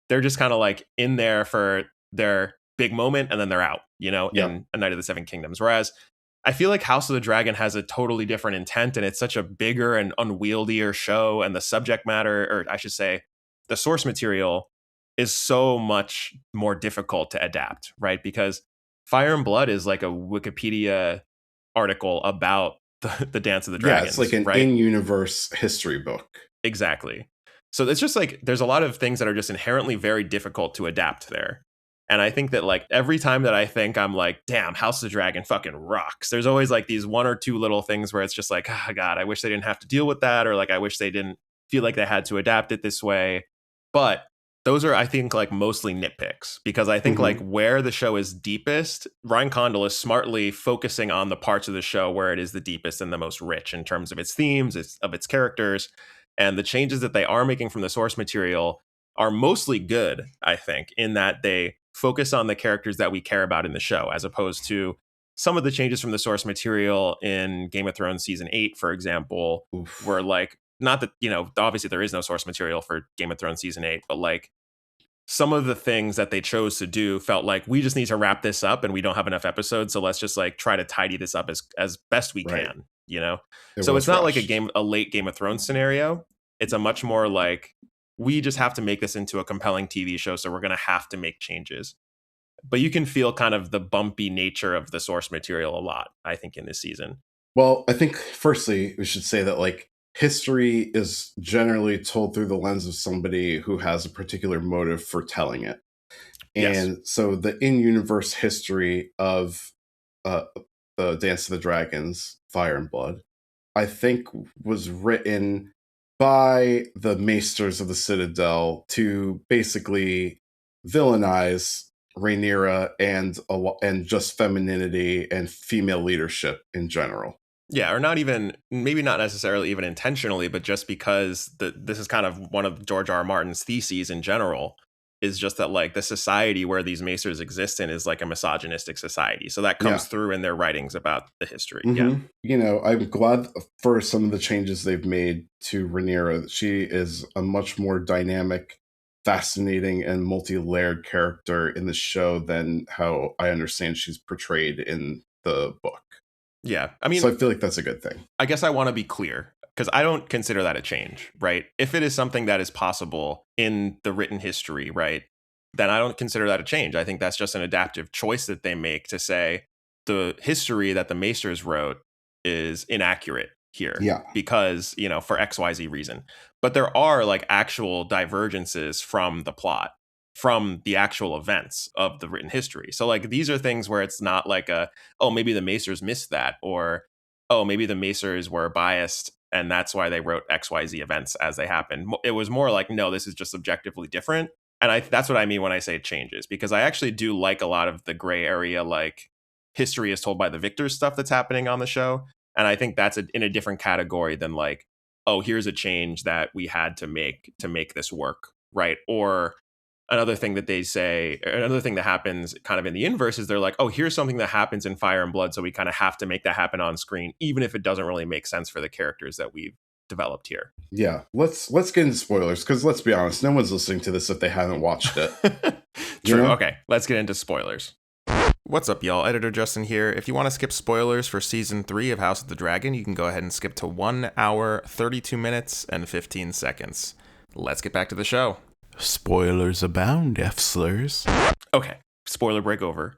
They're just kind of like in there for their big moment and then they're out, in A Night of the Seven Kingdoms. Whereas I feel like House of the Dragon has a totally different intent and it's such a bigger and unwieldier show, and the subject matter, or I should say the source material, is so much more difficult to adapt, right? Because Fire and Blood is like a Wikipedia article about the Dance of the Dragons. Yeah, it's like an in-universe history book. Exactly. So it's just like there's a lot of things that are just inherently very difficult to adapt there. And I think that like every time that I think I'm like, damn, House of the Dragon fucking rocks, there's always like these 1 or 2 little things where it's just like, oh God, I wish they didn't have to deal with that. Or like, I wish they didn't feel like they had to adapt it this way. But those are, I think, like mostly nitpicks, because I think like where the show is deepest, Ryan Condal is smartly focusing on the parts of the show where it is the deepest and the most rich in terms of its themes, of its characters, and the changes that they are making from the source material are mostly good, I think, in that they focus on the characters that we care about in the show, as opposed to some of the changes from the source material in Game of Thrones season 8, for example, were like, not that, obviously there is no source material for Game of Thrones season 8, but like some of the things that they chose to do felt like, we just need to wrap this up and we don't have enough episodes. So let's just like try to tidy this up as best we can, So it's not like a late Game of Thrones scenario. It's a much more like, we just have to make this into a compelling TV show, so we're going to have to make changes. But you can feel kind of the bumpy nature of the source material a lot, I think, in this season. Well, I think firstly, we should say that like history is generally told through the lens of somebody who has a particular motive for telling it. And so the in-universe history of the Dance of the Dragons, Fire and Blood, I think was written by the Maesters of the Citadel to basically villainize Rhaenyra and just femininity and female leadership in general. Yeah, or not even, maybe not necessarily even intentionally, but just because this is kind of one of George R. R. Martin's theses in general, is just that like the society where these Maesters exist in is like a misogynistic society. So that comes through in their writings about the history. Mm-hmm. Yeah. You know, I'm glad for some of the changes they've made to Rhaenyra. She is a much more dynamic, fascinating, and multi-layered character in the show than how I understand she's portrayed in the book. Yeah. I mean, so I feel like that's a good thing. I guess I want to be clear, because I don't consider that a change, right? If it is something that is possible in the written history, right, then I don't consider that a change. I think that's just an adaptive choice that they make to say the history that the Maesters wrote is inaccurate here. Yeah. Because, you know, for XYZ reason. But there are like actual divergences from the plot, from the actual events of the written history. So like these are things where it's not like oh, maybe the Maesters missed that, or oh, maybe the Maesters were biased and that's why they wrote XYZ events as they happened. It was more like, no, this is just objectively different. And that's what I mean when I say it changes, because I actually do like a lot of the gray area, like history is told by the victors stuff that's happening on the show. And I think that's in a different category than like, oh, here's a change that we had to make this work, right? Or another thing that they say, another thing that happens kind of in the inverse is they're like, oh, here's something that happens in Fire and Blood, so we kind of have to make that happen on screen, even if it doesn't really make sense for the characters that we've developed here. Yeah, let's get into spoilers, because let's be honest, no one's listening to this if they haven't watched it. True. You know? Okay, let's get into spoilers. What's up, y'all? Editor Justin here. If you want to skip spoilers for Season 3 of House of the Dragon, you can go ahead and skip to 1 hour, 32 minutes, and 15 seconds. Let's get back to the show. Spoilers abound, F-slurs. Okay, spoiler break over.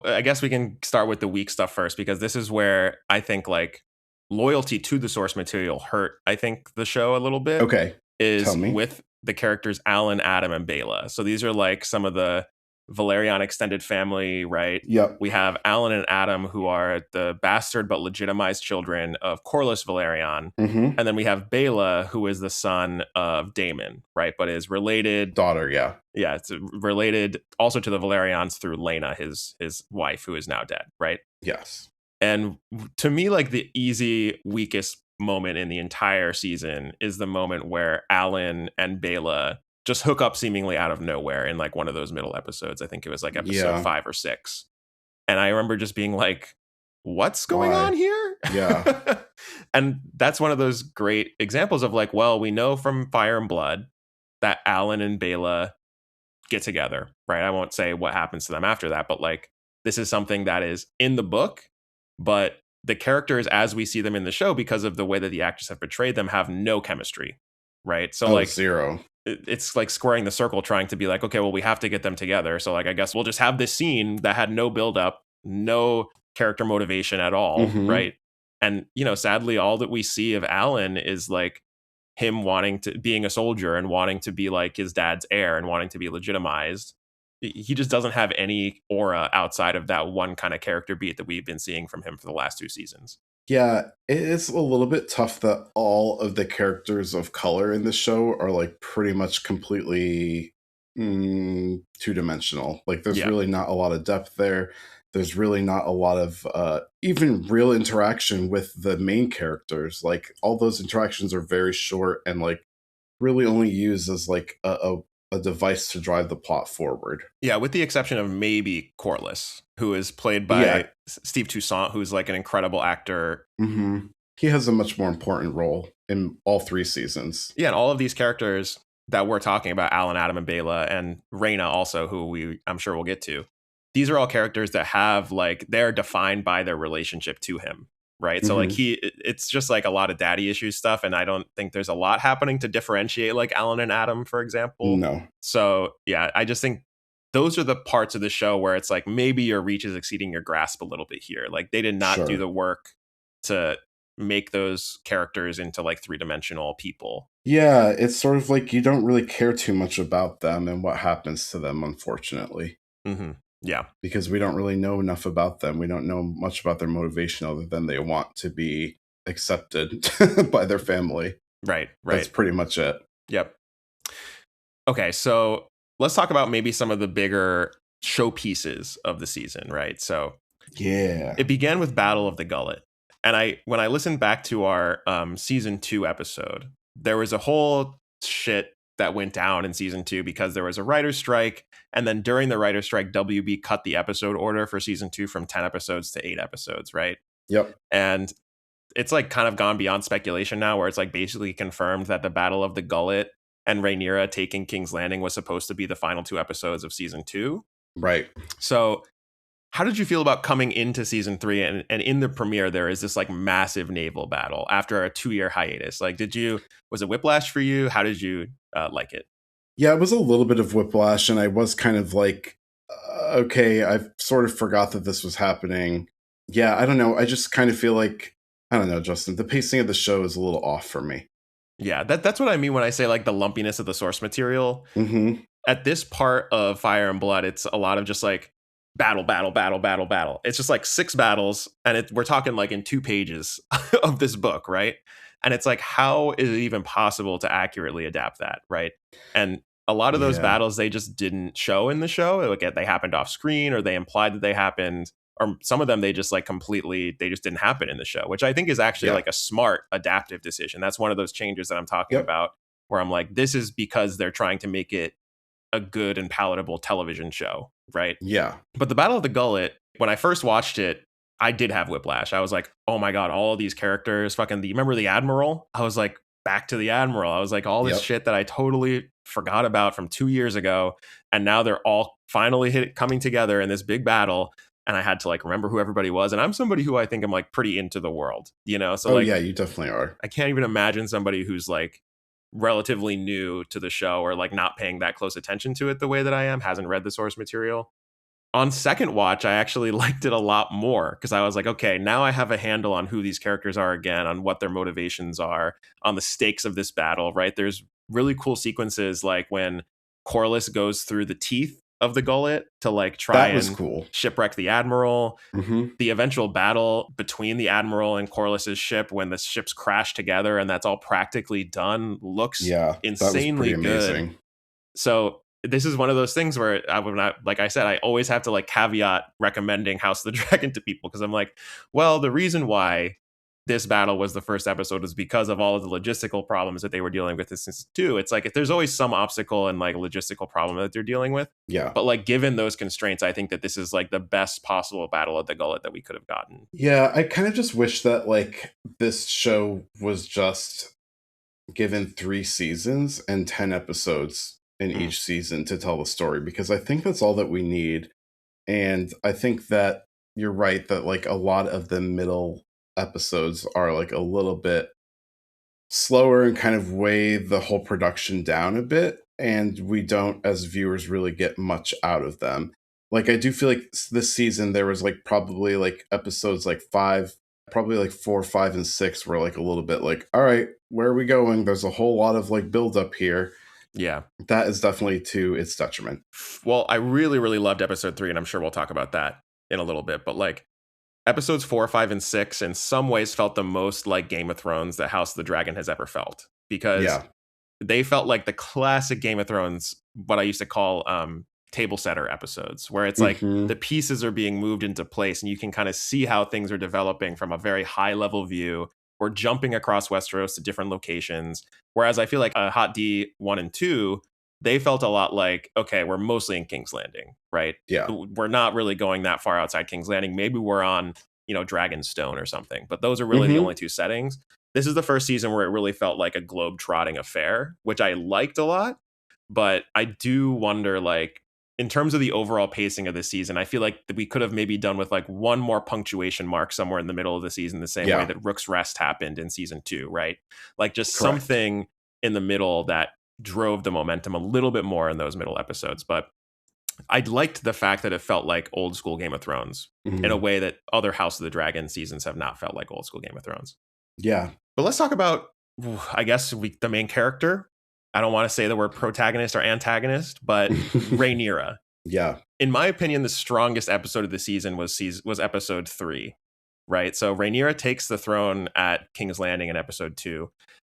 I guess we can start with the weak stuff first, because this is where I think like loyalty to the source material hurt, I think, the show a little bit. Okay, is with the characters Alan, Adam, and Bela. So these are like some of the Valerian extended family, right? Yep. We have Alan and Adam, who are the bastard but legitimized children of Corlys Valerian. Mm-hmm. And then we have Bela, who is the son of Daemon, right? But is related... Daughter, yeah. Yeah, it's related also to the Valerians through Laena, his wife, who is now dead, right? Yes. And to me, like the easy, weakest moment in the entire season is the moment where Alan and Bela just hook up seemingly out of nowhere in like one of those middle episodes. I think it was like episode 5 or 6. And I remember just being like, what's going on here? Yeah. And that's one of those great examples of like, well, we know from Fire and Blood that Alan and Bela get together, right? I won't say what happens to them after that, but like this is something that is in the book, but the characters as we see them in the show, because of the way that the actors have portrayed them, have no chemistry, right? So like zero. It's like squaring the circle, trying to be like, okay, well, we have to get them together. So like, I guess we'll just have this scene that had no build up, no character motivation at all, right? And, you know, sadly, all that we see of Alan is like him wanting to, being a soldier and wanting to be like his dad's heir and wanting to be legitimized. He just doesn't have any aura outside of that one kind of character beat that we've been seeing from him for the last 2 seasons. Yeah, it's a little bit tough that all of the characters of color in the show are like pretty much completely two-dimensional. Like there's really not a lot of depth there. There's really not a lot of even real interaction with the main characters. Like all those interactions are very short and like really only used as like a device to drive the plot forward. Yeah, with the exception of maybe Corlys, who is played by Steve Toussaint, who's like an incredible actor. Mm-hmm. He has a much more important role in all 3 seasons. Yeah, and all of these characters that we're talking about, Alan, Adam, and Bela, and Rhaena also, who I'm sure we'll get to, these are all characters that have like, they're defined by their relationship to him, right? So like it's just like a lot of daddy issues stuff, and I don't think there's a lot happening to differentiate like Alan and Adam, for example. No. So yeah, I just think those are the parts of the show where it's like maybe your reach is exceeding your grasp a little bit here. Like they did not do the work to make those characters into like 3-dimensional people. Yeah, it's sort of like you don't really care too much about them and what happens to them, unfortunately. Mm-hmm. Yeah. Because we don't really know enough about them. We don't know much about their motivation other than they want to be accepted by their family. Right. That's pretty much it. Yep. Okay, so let's talk about maybe some of the bigger showpieces of the season, right? So yeah, it began with Battle of the Gullet. And when I listened back to our season 2 episode, there was a whole shit that went down in season 2 because there was a writer's strike. And then during the writer's strike, WB cut the episode order for season 2 from 10 episodes to 8 episodes, right? Yep. And it's like kind of gone beyond speculation now, where it's like basically confirmed that the Battle of the Gullet and Rhaenyra taking King's Landing was supposed to be the final 2 episodes of season 2. Right. So how did you feel about coming into season 3 and in the premiere there is this like massive naval battle after a 2-year hiatus? Like, was it whiplash for you? How did you like it? Yeah, it was a little bit of whiplash, and I was kind of like, okay, I've sort of forgot that this was happening. Yeah, I don't know. I just kind of feel like, I don't know, Justin, the pacing of the show is a little off for me. Yeah, that's what I mean when I say like the lumpiness of the source material. Mm-hmm. At this part of Fire and Blood, it's a lot of just like battle. It's just like 6 battles, and we're talking like in 2 pages of this book, right? And it's like, how is it even possible to accurately adapt that, right? And a lot of those battles, they just didn't show in the show. Like they happened off screen, or they implied that they happened, or some of them they just like they just didn't happen in the show, which I think is actually like a smart adaptive decision. That's one of those changes that I'm talking about, where I'm like, this is because they're trying to make it a good and palatable television show, right? Yeah. But the Battle of the Gullet, when I first watched it, I did have whiplash. I was like, oh my God, all of these characters, you remember the Admiral? I was like, back to the Admiral. I was like, all this shit that I totally forgot about from 2 years ago. And now they're all finally coming together in this big battle. And I had to like remember who everybody was. And I'm somebody who I think I'm like pretty into the world, you know? So yeah, you definitely are. I can't even imagine somebody who's like relatively new to the show or like not paying that close attention to it the way that I am, hasn't read the source material. On second watch, I actually liked it a lot more because I was like, okay, now I have a handle on who these characters are again, on what their motivations are, on the stakes of this battle, right? There's really cool sequences like when Corlys goes through the teeth of the gullet to like try and shipwreck the Admiral. Mm-hmm. The eventual battle between the Admiral and Corlys's ship when the ships crash together and that's all practically done looks insanely good. So this is one of those things where like I said, I always have to like caveat recommending House of the Dragon to people because I'm like, well, the reason why this battle was the first episode is because of all of the logistical problems that they were dealing with this too. It's like if there's always some obstacle and like logistical problem that they're dealing with. Yeah. But like given those constraints, I think that this is like the best possible Battle of the Gullet that we could have gotten. Yeah, I kind of just wish that like this show was just given 3 seasons and 10 episodes in each season to tell the story, because I think that's all that we need. And I think that you're right that like a lot of the middle episodes are like a little bit slower and kind of weigh the whole production down a bit, and we don't as viewers really get much out of them. Like I do feel like this season there was like probably like episodes like 5, probably like 4, 5, and 6 were like a little bit like, all right, where are we going? There's a whole lot of like build up here. Yeah. That is definitely to its detriment. Well, I really, really loved episode 3, and I'm sure we'll talk about that in a little bit. But like episodes 4, 5, and 6 in some ways felt the most like Game of Thrones that House of the Dragon has ever felt. Because they felt like the classic Game of Thrones, what I used to call table setter episodes, where it's like the pieces are being moved into place and you can kind of see how things are developing from a very high level view. We're jumping across Westeros to different locations. Whereas I feel like Hot D 1 and 2, they felt a lot like, okay, we're mostly in King's Landing, right? Yeah. We're not really going that far outside King's Landing. Maybe we're on, Dragonstone or something. But those are really the only 2 settings. This is the first season where it really felt like a globe-trotting affair, which I liked a lot. But I do wonder, like, in terms of the overall pacing of the season, I feel like we could have maybe done with like one more punctuation mark somewhere in the middle of the season, the same way that Rook's Rest happened in season 2, right? Like just something in the middle that drove the momentum a little bit more in those middle episodes. But I liked the fact that it felt like old school Game of Thrones in a way that other House of the Dragon seasons have not felt like old school Game of Thrones. Yeah. But let's talk about, I guess, the main character. I don't want to say the word protagonist or antagonist, but Rhaenyra. Yeah. In my opinion, the strongest episode of the season was episode 3, right? So Rhaenyra takes the throne at King's Landing in episode 2.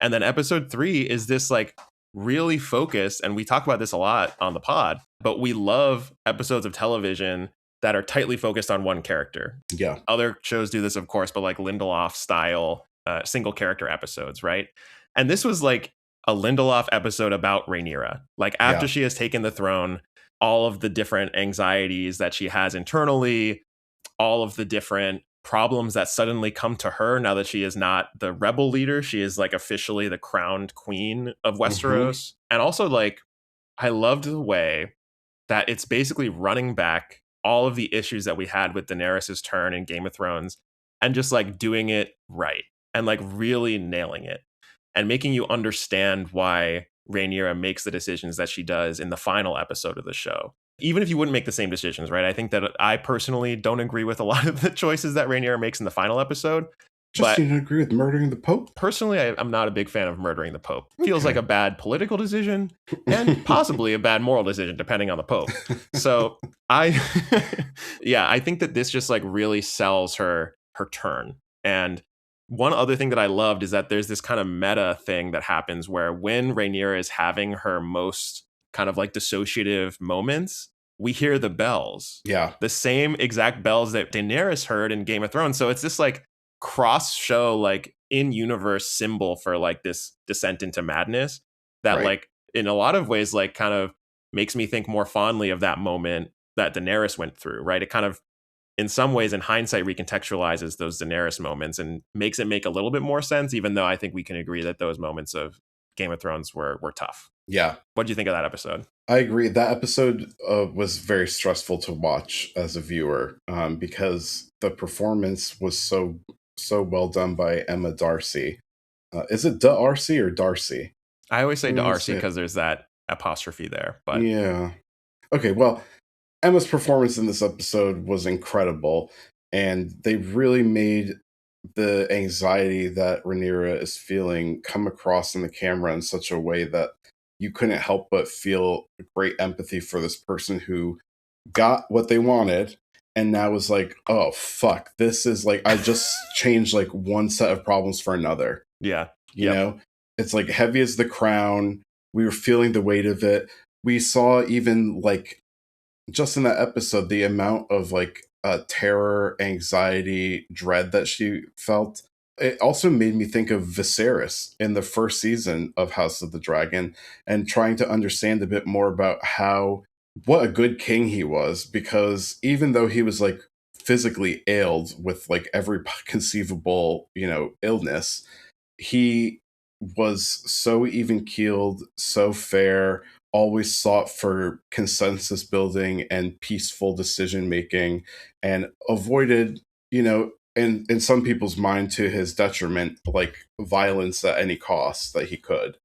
And then episode 3 is this like really focused, and we talk about this a lot on the pod, but we love episodes of television that are tightly focused on one character. Yeah. Other shows do this, of course, but like Lindelof style single character episodes, right? And this was like a Lindelof episode about Rhaenyra. Like after she has taken the throne, all of the different anxieties that she has internally, all of the different problems that suddenly come to her now that she is not the rebel leader. She is like officially the crowned queen of Westeros. And also like, I loved the way that it's basically running back all of the issues that we had with Daenerys' turn in Game of Thrones and just like doing it right and like really nailing it and making you understand why Rhaenyra makes the decisions that she does in the final episode of the show. Even if you wouldn't make the same decisions, right? I think that I personally don't agree with a lot of the choices that Rhaenyra makes in the final episode. Just you don't agree with murdering the Pope? Personally, I'm not a big fan of murdering the Pope. Feels like a bad political decision and possibly a bad moral decision, depending on the Pope. So I think that this just like really sells her turn. And one other thing that I loved is that there's this kind of meta thing that happens where when Rhaenyra is having her most kind of like dissociative moments, we hear the bells. Yeah. The same exact bells that Daenerys heard in Game of Thrones. So it's this like cross show, like in universe symbol for like this descent into madness that like in a lot of ways like kind of makes me think more fondly of that moment that Daenerys went through, right? It kind of in some ways in hindsight recontextualizes those Daenerys moments and makes it make a little bit more sense, even though I think we can agree that those moments of Game of Thrones were tough. Yeah. What do you think of that episode? I agree. That episode was very stressful to watch as a viewer because the performance was so well done by Emma Darcy. Is it Darcy or Darcy? I always say Darcy because there's that apostrophe there. But yeah. Okay, well, Emma's performance in this episode was incredible, and they really made the anxiety that Rhaenyra is feeling come across in the camera in such a way that you couldn't help but feel great empathy for this person who got what they wanted and now is like, oh, fuck, this is like, I just changed like one set of problems for another. Yeah. You know, it's like heavy as the crown. We were feeling the weight of it. We saw even like just in that episode, the amount of like terror, anxiety, dread that she felt. It also made me think of Viserys in the first season of House of the Dragon and trying to understand a bit more about what a good king he was, because even though he was like physically ailed with like every conceivable, illness, he was so even keeled, so fair, always sought for consensus building and peaceful decision making, and avoided, in some people's mind to his detriment, like violence at any cost that he could.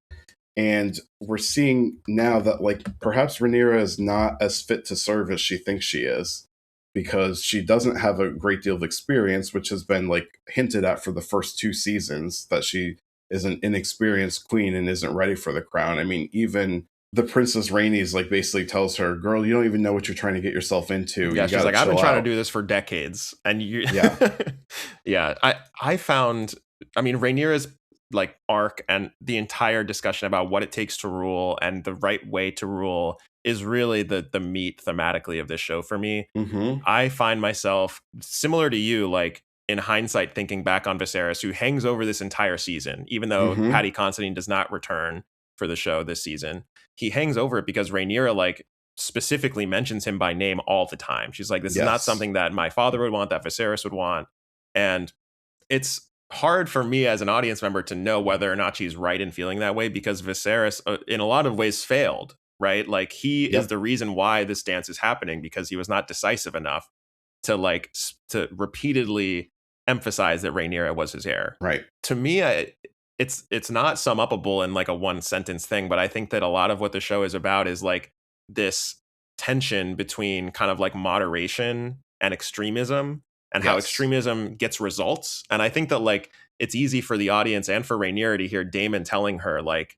And we're seeing now that like perhaps Rhaenyra is not as fit to serve as she thinks she is, because she doesn't have a great deal of experience, which has been like hinted at for the first 2 seasons, that she is an inexperienced queen and isn't ready for the crown. I mean, even the Princess Rhaenys like basically tells her, girl, you don't even know what you're trying to get yourself into. Yeah, she's like, I've been trying to do this for decades. And you yeah. I found, Rhaenyra's like arc and the entire discussion about what it takes to rule and the right way to rule is really the meat thematically of this show for me. I find myself similar to you, like in hindsight, thinking back on Viserys, who hangs over this entire season, even though Paddy Considine does not return for the show this season. He hangs over it because Rhaenyra like specifically mentions him by name all the time. She's like, this is not something that my father would want, that Viserys would want. And it's hard for me as an audience member to know whether or not she's right in feeling that way, because Viserys in a lot of ways failed, right? Like he is the reason why this dance is happening, because he was not decisive enough to repeatedly emphasize that Rhaenyra was his heir. Right. To me, it's not sum upable in like a one sentence thing, but I think that a lot of what the show is about is like this tension between kind of like moderation and extremism, and how extremism gets results. And I think that like it's easy for the audience and for Rhaenyra to hear Daemon telling her like,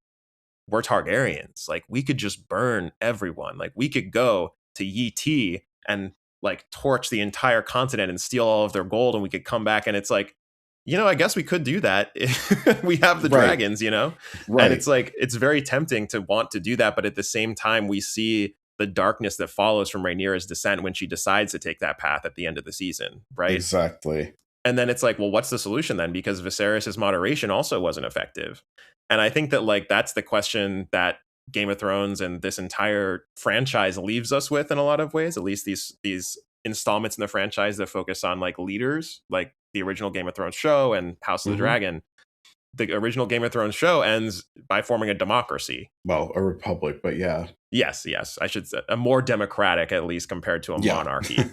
we're Targaryens, like we could just burn everyone, like we could go to Yi Ti and like torch the entire continent and steal all of their gold, and we could come back. And it's like, I guess we could do that. We have the dragons, and it's like, it's very tempting to want to do that. But at the same time, we see the darkness that follows from Rhaenyra's descent when she decides to take that path at the end of the season, right? Exactly. And then it's like, well, what's the solution then? Because Viserys' moderation also wasn't effective. And I think that like that's the question that Game of Thrones and this entire franchise leaves us with in a lot of ways, at least these installments in the franchise that focus on like leaders, like the original Game of Thrones show and House of the Dragon. The original Game of Thrones show ends by forming a democracy. Well, a republic, but yeah. Yes, I should say a more democratic, at least compared to a monarchy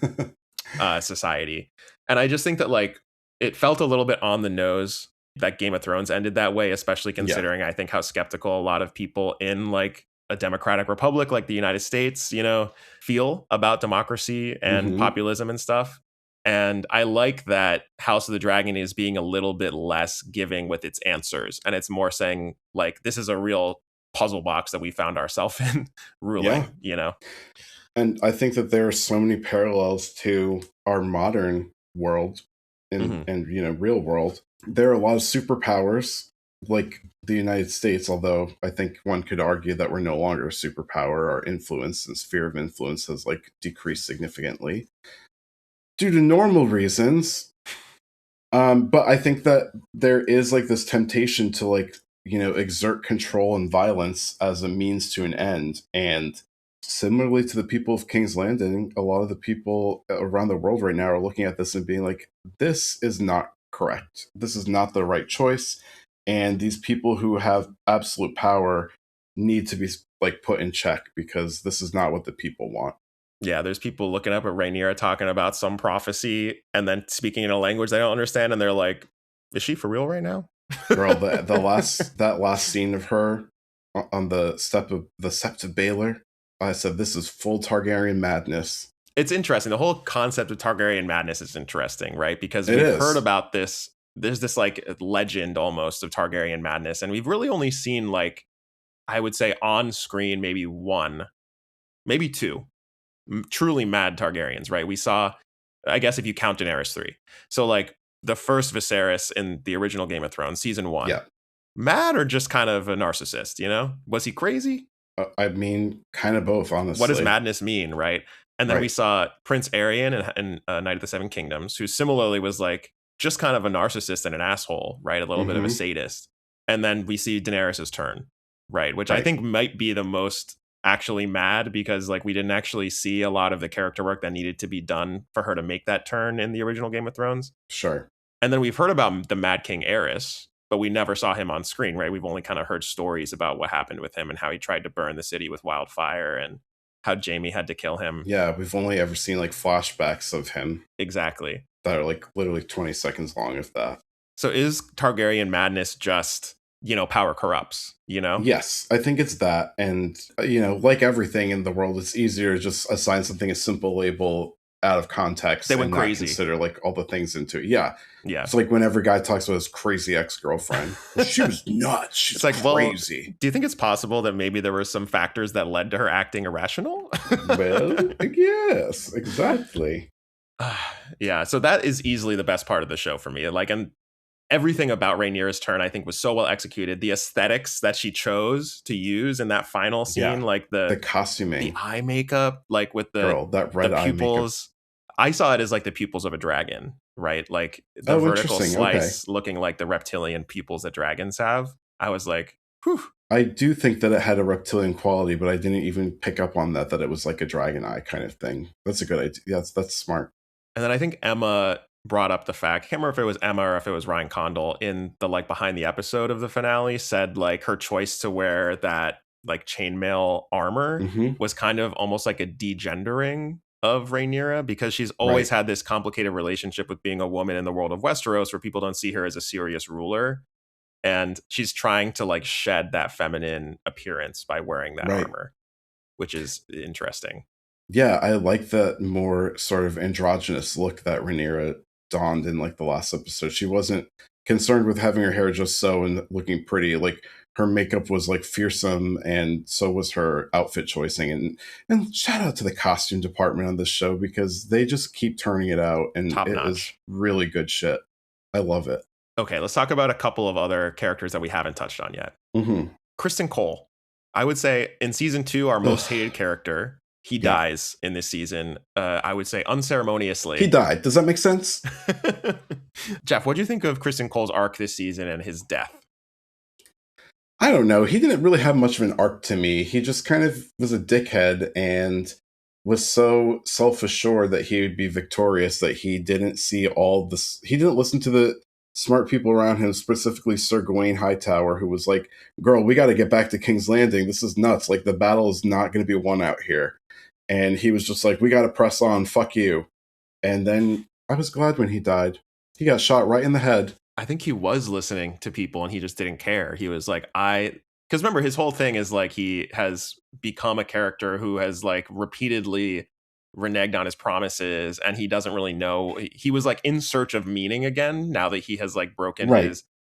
society. And I just think that like it felt a little bit on the nose that Game of Thrones ended that way, especially considering I think how skeptical a lot of people in like a democratic republic like the United States, feel about democracy and populism and stuff. And I like that House of the Dragon is being a little bit less giving with its answers. And it's more saying like, this is a real puzzle box that we found ourselves in ruling, And I think that there are so many parallels to our modern world and real world. There are a lot of superpowers like the United States, although I think one could argue that we're no longer a superpower. Our influence and sphere of influence has like decreased significantly due to normal reasons. But I think that there is like this temptation to like, exert control and violence as a means to an end. And similarly to the people of King's Landing, a lot of the people around the world right now are looking at this and being like, this is not correct. This is not the right choice. And these people who have absolute power need to be like put in check because this is not what the people want. Yeah, there's people looking up at Rhaenyra talking about some prophecy and then speaking in a language they don't understand, and they're like, "Is she for real right now?" Girl, that last scene of her on the Sept of Baelor, I said, "This is full Targaryen madness." It's interesting. The whole concept of Targaryen madness is interesting, right? Because we've heard about this. There's this like legend almost of Targaryen madness, and we've really only seen like, I would say on screen maybe one, maybe two truly mad Targaryens, right? We saw, I guess if you count Daenerys 3. So like the first Viserys in the original Game of Thrones, season 1. Yeah. Mad or just kind of a narcissist, Was he crazy? I mean, kind of both, honestly. What does madness mean, right? And then we saw Prince Aerion in Night of the Seven Kingdoms, who similarly was like just kind of a narcissist and an asshole, right? A little bit of a sadist. And then we see Daenerys' turn, right? Which I think might be the most actually mad, because like we didn't actually see a lot of the character work that needed to be done for her to make that turn in the original Game of Thrones. Sure. And then we've heard about the Mad King Aerys, but we never saw him on screen, right? We've only kind of heard stories about what happened with him and how he tried to burn the city with wildfire and how Jaime had to kill him. Yeah, we've only ever seen like flashbacks of him. Exactly. That are like literally 20 seconds long, if that. So is Targaryen madness just, power corrupts, Yes, I think it's that. And, like everything in the world, it's easier to just assign something a simple label out of context. They went crazy. Not consider like all the things into it. Yeah. Yeah. It's like whenever a guy talks about his crazy ex-girlfriend, she was nuts. She's like, crazy. Well, do you think it's possible that maybe there were some factors that led to her acting irrational? Well, yes, exactly. Yeah. So that is easily the best part of the show for me. Like, and everything about Rhaenyra's turn, I think, was so well executed. The aesthetics that she chose to use in that final scene, like the costuming, the eye makeup, like with that red the pupils. I saw it as like the pupils of a dragon, right? Like the vertical slice looking like the reptilian pupils that dragons have. I was like, whew. I do think that it had a reptilian quality, but I didn't even pick up on that it was like a dragon eye kind of thing. That's a good idea. Yeah, that's smart. And then I think Emma brought up the fact, I can't remember if it was Emma or if it was Ryan Condal in the like behind the episode of the finale, said like her choice to wear that like chainmail armor was kind of almost like a degendering of Rhaenyra, because she's always had this complicated relationship with being a woman in the world of Westeros where people don't see her as a serious ruler. And she's trying to like shed that feminine appearance by wearing that armor, which is interesting. Yeah, I like that more sort of androgynous look that Rhaenyra donned in like the last episode. She wasn't concerned with having her hair just so and looking pretty. Like her makeup was like fearsome, and so was her outfit choicing. And shout out to the costume department on this show because they just keep turning it out, and Top it notch. is really good shit. I love it. Okay, let's talk about a couple of other characters that we haven't touched on yet. Mm-hmm. Kristen Cole. I would say in season 2, our most hated character. He dies in this season. I would say unceremoniously. He died. Does that make sense? Geoff, what do you think of Kristen Cole's arc this season and his death? I don't know. He didn't really have much of an arc to me. He just kind of was a dickhead and was so self-assured that he would be victorious that he didn't see all this. He didn't listen to the smart people around him, specifically Sir Gawain Hightower, who was like, girl, we got to get back to King's Landing. This is nuts. Like, the battle is not going to be won out here. And he was just like, we got to press on. Fuck you. And then I was glad when he died. He got shot right in the head. I think he was listening to people and he just didn't care. He was like, because remember, his whole thing is like he has become a character who has like repeatedly reneged on his promises and he doesn't really know. He was like in search of meaning again now that he has like broken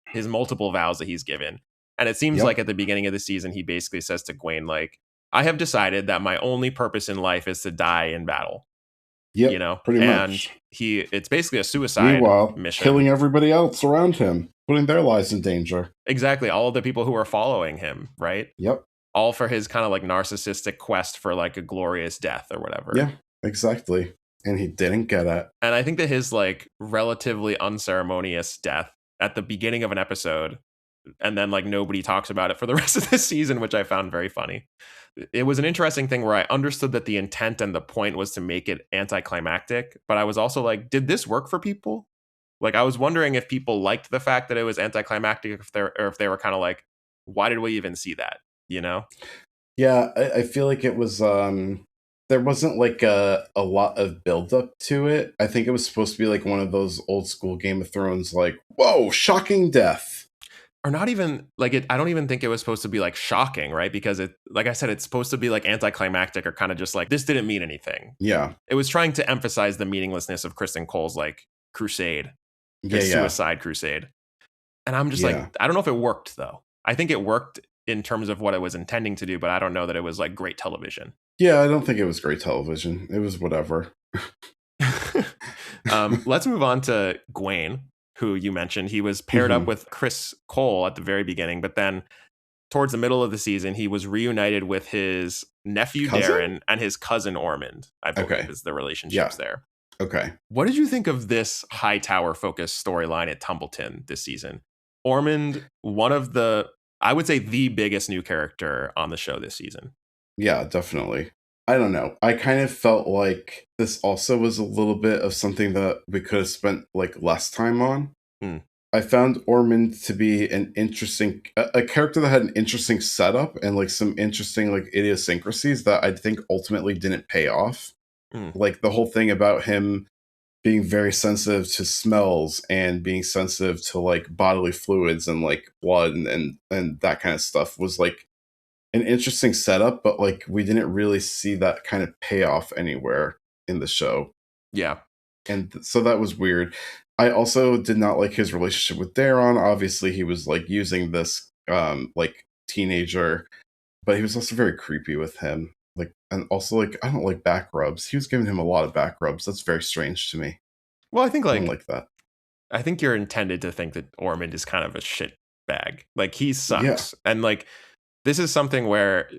his multiple vows that he's given. And it seems like at the beginning of the season, he basically says to Gwaine, like, I have decided that my only purpose in life is to die in battle. Yep, you know, pretty and much. It's basically a suicide mission. Killing everybody else around him, putting their lives in danger. Exactly. All of the people who are following him, right? Yep. All for his kind of like narcissistic quest for like a glorious death or whatever. Yeah, exactly. And he didn't get it. And I think that his like relatively unceremonious death at the beginning of an episode, and then like nobody talks about it for the rest of this season, which I found very funny. It was an interesting thing where I understood that the intent and the point was to make it anticlimactic, but I was also like, did this work for people? Like, I was wondering if people liked the fact that it was anticlimactic, if they were kind of like, why did we even see that? You know? Yeah, I feel like it was there wasn't like a lot of buildup to it. I think it was supposed to be like one of those old school Game of Thrones, like, whoa, shocking death. Or not even like it. I don't even think it was supposed to be like shocking, right? Because it, like I said, it's supposed to be like anticlimactic or kind of just like this didn't mean anything. Yeah, it was trying to emphasize the meaninglessness of Kristen Cole's like crusade, suicide crusade. And I'm just like, I don't know if it worked though. I think it worked in terms of what it was intending to do, but I don't know that it was like great television. Yeah, I don't think it was great television. It was whatever. Let's move on to Gwaine, who you mentioned. He was paired up with Chris Cole at the very beginning, but then towards the middle of the season, he was reunited with his nephew Darren and his cousin Ormond, I believe is the relationships there. Okay. What did you think of this Hightower focused storyline at Tumbleton this season? Ormond, one of the, I would say the biggest new character on the show this season. Yeah, definitely. I don't know. I kind of felt like this also was a little bit of something that we could have spent like less time on. I found Ormond to be an interesting, a character that had an interesting setup and like some interesting like idiosyncrasies that I think ultimately didn't pay off. Like the whole thing about him being very sensitive to smells and being sensitive to like bodily fluids and like blood and that kind of stuff was like an interesting setup, but like we didn't really see that kind of payoff anywhere in the show. Yeah. And so that was weird. I also did not like his relationship with Daemon. Obviously, he was like using this like teenager, but he was also very creepy with him. Like, and also like I don't like back rubs. He was giving him a lot of back rubs. That's very strange to me. Well, I think like I don't like that. I think you're intended to think that Ormond is kind of a shit bag. Like he sucks. And like this is something where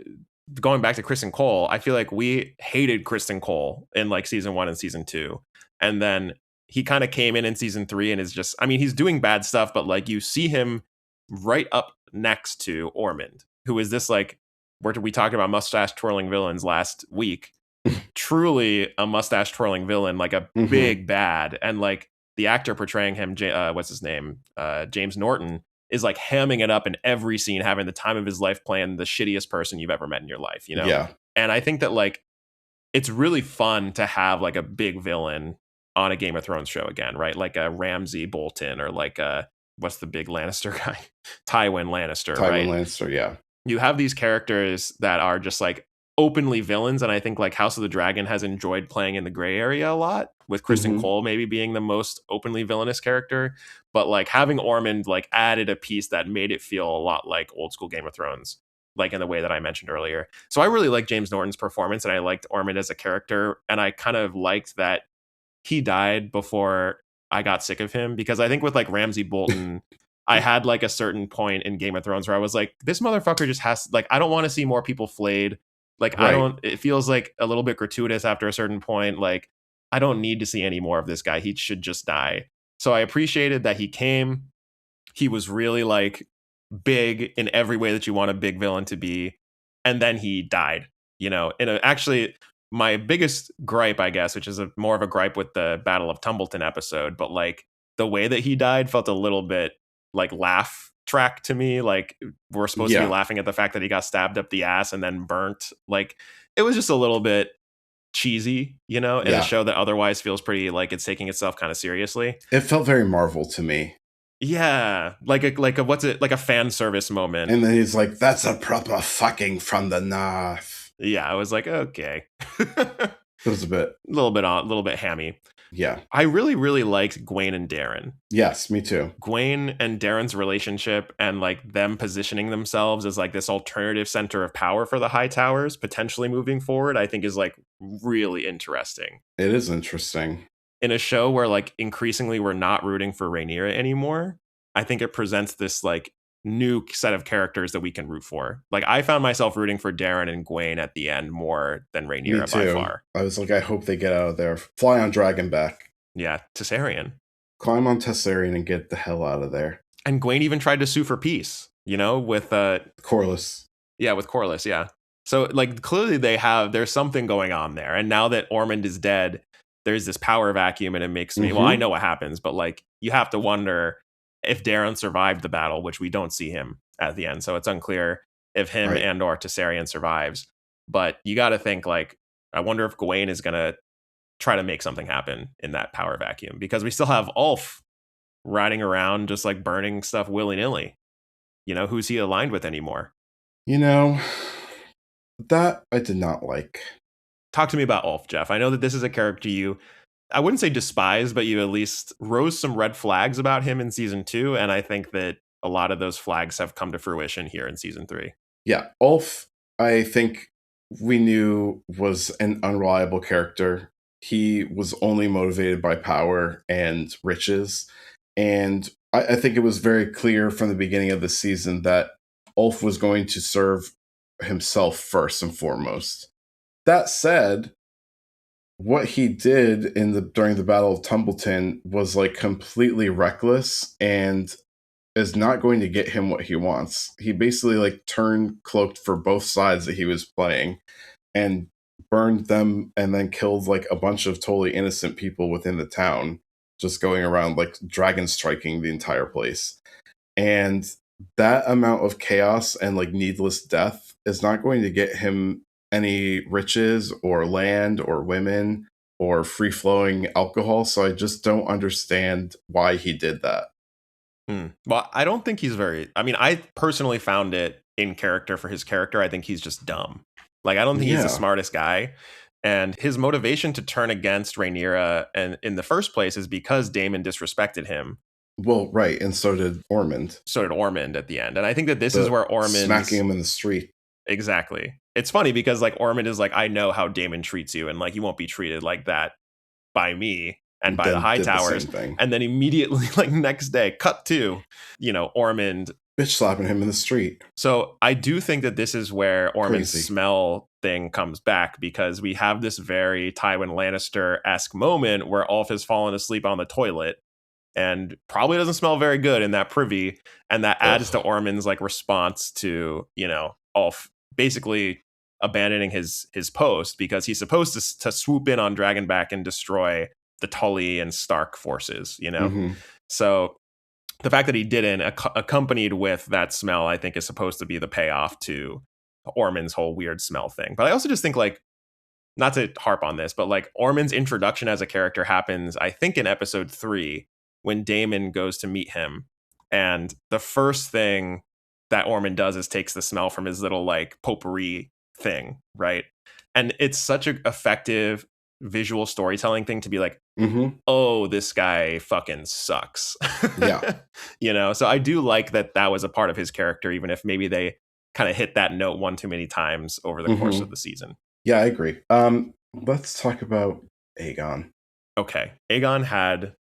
going back to Kristen Cole, I feel like we hated Kristen Cole in like season 1 and season 2. And then he kind of came in season 3 and is just, I mean, he's doing bad stuff, but like you see him right up next to Ormond, who is this like, where we talked about mustache twirling villains last week. Truly a mustache twirling villain, like a big bad. And like the actor portraying him, what's his name? James Norton, is like hamming it up in every scene, having the time of his life playing the shittiest person you've ever met in your life, you know? Yeah. And I think that like, it's really fun to have like a big villain on a Game of Thrones show again, right? Like a Ramsay Bolton or like a, what's the big Lannister guy? Tywin Lannister, right? Tywin Lannister, yeah. You have these characters that are just like openly villains, and I think like House of the Dragon has enjoyed playing in the gray area a lot, with Kristen Cole maybe being the most openly villainous character. But like having Ormond like added a piece that made it feel a lot like old school Game of Thrones, like in the way that I mentioned earlier. So I really like James Norton's performance, and I liked Ormond as a character, and I kind of liked that he died before I got sick of him, because I think with like Ramsay Bolton, I had like a certain point in Game of Thrones where I was like, this motherfucker just has, like, I don't want to see more people flayed. Like, Right. it feels like a little bit gratuitous after a certain point. Like, I don't need to see any more of this guy. He should just die. So I appreciated that he came. He was really like big in every way that you want a big villain to be. And then he died, actually, my biggest gripe, I guess, which is more of a gripe with the Battle of Tumbleton episode, but like the way that he died felt a little bit like laugh track to me. Like we're supposed to be laughing at the fact that he got stabbed up the ass and then burnt. Like it was just a little bit cheesy, in a show that otherwise feels pretty like it's taking itself kind of seriously. It felt very Marvel to me. Yeah, like a what's it, like a fan service moment. And then he's like, "That's a proper fucking from the north." Yeah, I was like, okay. It was a little bit hammy. Yeah. I really, really liked Gwaine and Darren. Yes, me too. Gwaine and Darren's relationship, and like them positioning themselves as like this alternative center of power for the High Towers, potentially moving forward, I think is like really interesting. It is interesting. In a show where like increasingly we're not rooting for Rhaenyra anymore, I think it presents this like new set of characters that we can root for. Like I found myself rooting for Darren and Gwaine at the end more than Rhaenyra by far. I was like, I hope they get out of there. Fly on Dragonback. Yeah, Tessarion. Climb on Tessarion and get the hell out of there. And Gwaine even tried to sue for peace, with Corlys. Yeah, with Corlys, yeah. So like clearly there's something going on there. And now that Ormond is dead, there's this power vacuum, and it makes me, well, I know what happens, but like you have to wonder if Darren survived the battle, which we don't see him at the end. So it's unclear if him and or Tessarion survives. But you got to think like, I wonder if Gwaine is going to try to make something happen in that power vacuum, because we still have Ulf riding around just like burning stuff willy-nilly. Who's he aligned with anymore? That I did not like. Talk to me about Ulf, Geoff. I know that this is a character I wouldn't say despise, but you at least rose some red flags about him in season 2. And I think that a lot of those flags have come to fruition here in season 3. Yeah. Ulf, I think we knew was an unreliable character. He was only motivated by power and riches. And I think it was very clear from the beginning of the season that Ulf was going to serve himself first and foremost. That said, what he did during the Battle of Tumbleton was like completely reckless and is not going to get him what he wants. He basically like turned cloaked for both sides that he was playing and burned them, and then killed like a bunch of totally innocent people within the town, just going around like dragon striking the entire place. And that amount of chaos and like needless death is not going to get him any riches or land or women or free-flowing alcohol. So I just don't understand why he did that. Well, I don't think he's I personally found it in character for his character. I think he's just dumb. Like, I don't think he's the smartest guy. And his motivation to turn against Rhaenyra and in the first place is because Daemon disrespected him. Well, right. And so did Ormond. At the end. And I think that this is where Ormond smacking him in the street. Exactly. It's funny because like Ormond is like, I know how Daemon treats you, and like you won't be treated like that by me and by the High Towers. And then immediately, like next day, cut to, Ormond bitch slapping him in the street. So I do think that this is where Ormond's smell thing comes back, because we have this very Tywin Lannister-esque moment where Ulf has fallen asleep on the toilet and probably doesn't smell very good in that privy. And that adds to Ormond's like response to, Ulf basically abandoning his post, because he's supposed to swoop in on Dragonback and destroy the Tully and Stark forces, So the fact that he didn't, accompanied with that smell, I think is supposed to be the payoff to Ormond's whole weird smell thing. But I also just think, like, not to harp on this, but like Ormond's introduction as a character happens, I think, in episode 3 when Daemon goes to meet him. And the first thing that Ormond does is takes the smell from his little like potpourri thing, right? And it's such an effective visual storytelling thing to be like, oh, this guy fucking sucks. Yeah. You know, so I do like that was a part of his character, even if maybe they kind of hit that note one too many times over the course of the season. Yeah, I agree. Let's talk about Aegon. Okay. Aegon had,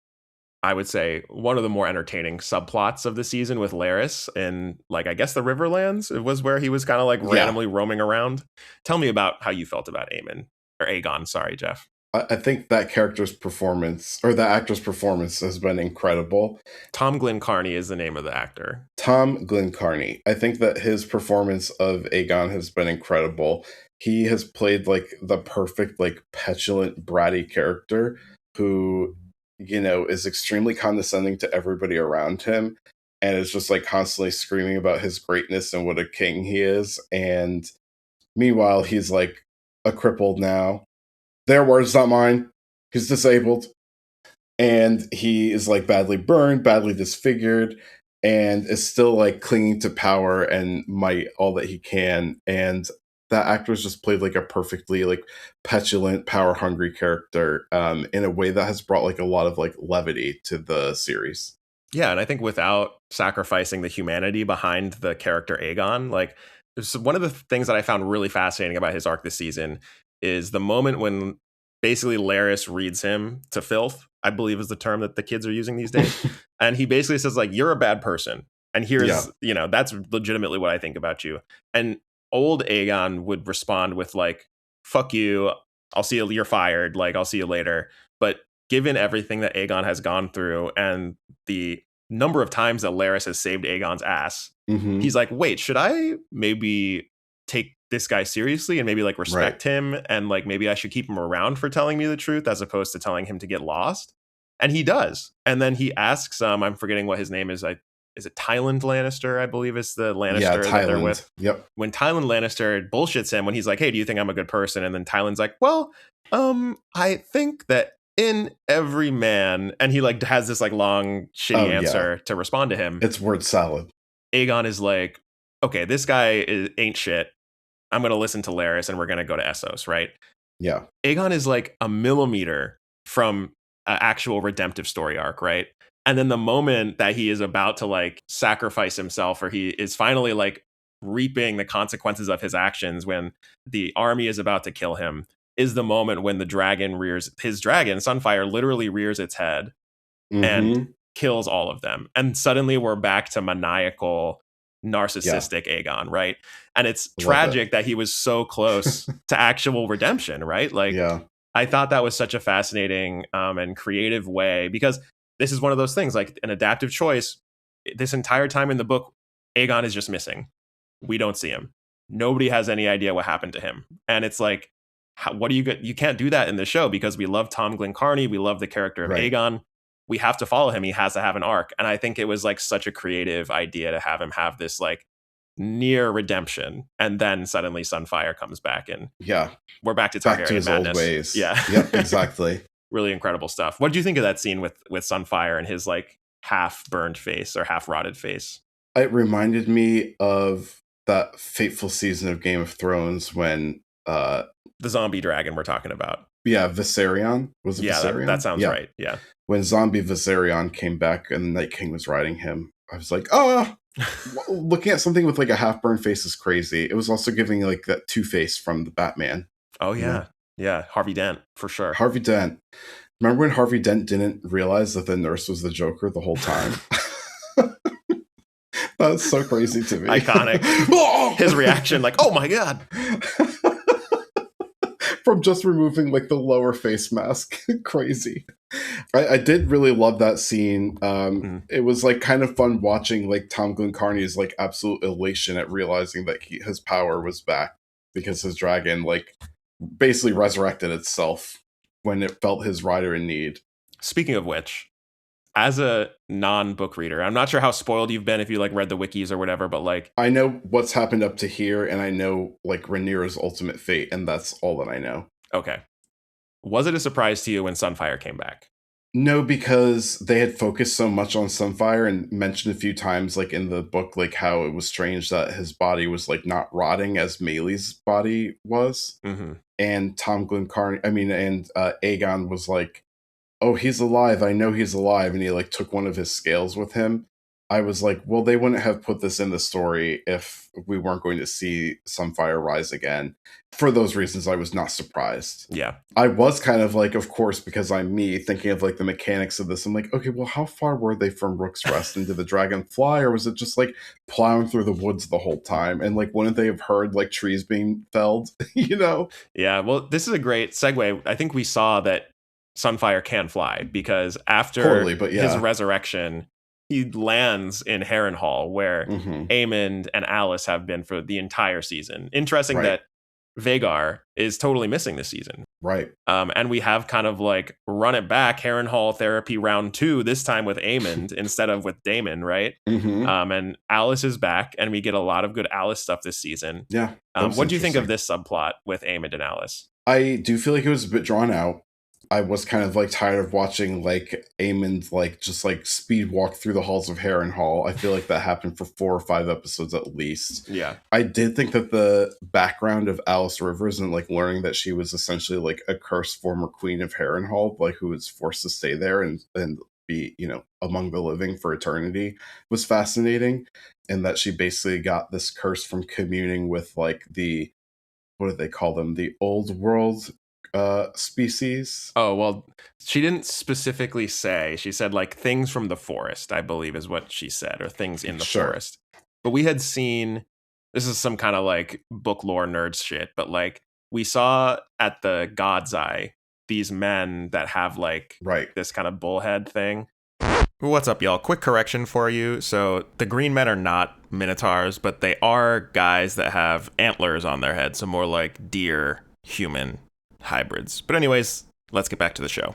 I would say, one of the more entertaining subplots of the season with Larys in, like, I guess the Riverlands. It was where he was kind of like randomly roaming around. Tell me about how you felt about Aegon. Sorry, Geoff. I think that character's performance, or that actor's performance, has been incredible. Tom Glencarny is the name of the actor. Tom Glencarny. I think that his performance of Aegon has been incredible. He has played like the perfect, like, petulant, bratty character who, you know, is extremely condescending to everybody around him and is just like constantly screaming about his greatness and what a king he is. And meanwhile, he's like a crippled now. Their words, not mine. He's disabled. And he is like badly burned, badly disfigured, and is still like clinging to power and might all that he can. And that actor's just played like a perfectly like petulant, power hungry character in a way that has brought like a lot of like levity to the series. Yeah, and I think without sacrificing the humanity behind the character Aegon, like, one of the things that I found really fascinating about his arc this season is the moment when basically Larys reads him to filth, I believe is the term that the kids are using these days. And he basically says, like, you're a bad person. And here's, you know, that's legitimately what I think about you. And old Aegon would respond with, like, fuck you, I'll see you, you're fired, like, I'll see you later. But given everything that Aegon has gone through and the number of times that Larys has saved Aegon's ass, he's like, wait, should I maybe take this guy seriously and maybe like respect him, and like maybe I should keep him around for telling me the truth as opposed to telling him to get lost? And he does. And then he asks, I'm forgetting what his name is. Is it Tywin Lannister? I believe it's the Lannister that they're with. Yep. When Tywin Lannister bullshits him, when he's like, hey, do you think I'm a good person? And then Tywin's like, well, I think that in every man, and he like has this like long shitty answer to respond to him. It's word salad. Aegon is like, okay, this guy ain't shit. I'm going to listen to Larys and we're going to go to Essos, right? Yeah. Aegon is like a millimeter from an actual redemptive story arc, right? And then the moment that he is about to like sacrifice himself, or he is finally like reaping the consequences of his actions when the army is about to kill him, is the moment when the dragon Sunfire literally rears its head and kills all of them. And suddenly we're back to maniacal, narcissistic Aegon, right? And it's tragic that he was so close to actual redemption, right? Like, I thought that was such a fascinating and creative way, because this is one of those things, like an adaptive choice. This entire time in the book, Aegon is just missing. We don't see him. Nobody has any idea what happened to him. And it's like, what do you can't do that in the show, because we love Tom Glencarny. We love the character of Aegon. We have to follow him. He has to have an arc. And I think it was like such a creative idea to have him have this like near redemption. And then suddenly Sunfire comes back and we're back to Targaryen madness. Old ways. Yeah. Yep, exactly. Really incredible stuff. What did you think of that scene with Sunfire and his like half burned face or half rotted face? It reminded me of that fateful season of Game of Thrones when the zombie dragon we're talking about. Yeah, Viserion. Was it Viserion? That sounds right. Yeah. When zombie Viserion came back and the Night King was riding him, I was like, looking at something with like a half-burned face is crazy. It was also giving like that Two-Face from the Batman. Oh, yeah. You know? Yeah, Harvey Dent, for sure. Harvey Dent. Remember when Harvey Dent didn't realize that the nurse was the Joker the whole time? That's so crazy to me. Iconic. His reaction, like, oh my God. From just removing like the lower face mask. Crazy. I did really love that scene. It was like kind of fun watching like Tom Glencarny's like absolute elation at realizing that his power was back, because his dragon like basically resurrected itself when it felt his rider in need. Speaking of which, as a non-book reader, I'm not sure how spoiled you've been if you like read the wikis or whatever, but like, I know what's happened up to here, and I know like Rhaenyra's ultimate fate, and that's all that I know. Okay. Was it a surprise to you when Sunfire came back? No, because they had focused so much on Sunfire and mentioned a few times, like in the book, like how it was strange that his body was like not rotting as Maylee's body was. Mm-hmm. And Tom Glencairn, and Aegon was like, "Oh, he's alive. I know he's alive." And he like took one of his scales with him. I was like, well, they wouldn't have put this in the story if we weren't going to see Sunfire rise again. For those reasons, I was not surprised. Yeah. I was kind of like, of course, because I'm me, thinking of like the mechanics of this. I'm like, okay, well, how far were they from Rook's Rest? And did the dragon fly, or was it just like plowing through the woods the whole time? And like, wouldn't they have heard like trees being felled, you know? Yeah, well, this is a great segue. I think we saw that Sunfire can fly because after his resurrection, he lands in Harrenhal, where Aemond and Alice have been for the entire season. Interesting that Vhagar is totally missing this season. Right. And we have kind of like run it back, Harrenhal therapy round 2, this time with Aemond instead of with Daemon, right? And Alice is back, and we get a lot of good Alice stuff this season. Yeah. What do you think of this subplot with Aemond and Alice? I do feel like it was a bit drawn out. I was kind of like tired of watching like Aemond like just like speed walk through the halls of Harrenhal. I feel like that happened for 4 or 5 episodes at least. Yeah. I did think that the background of Alice Rivers and like learning that she was essentially like a cursed former queen of Harrenhal, like who was forced to stay there and be, you know, among the living for eternity was fascinating. And that she basically got this curse from communing with like the, what do they call them? The old world species. Oh, well, she didn't specifically say. She said like things from the forest, I believe is what she said, or things in the forest. But we had seen, this is some kind of like book lore nerd shit, but like we saw at the God's Eye these men that have like this kind of bullhead thing. What's up, y'all? Quick correction for you. So the green men are not minotaurs, but they are guys that have antlers on their head, so more like deer human hybrids. But anyways, let's get back to the show.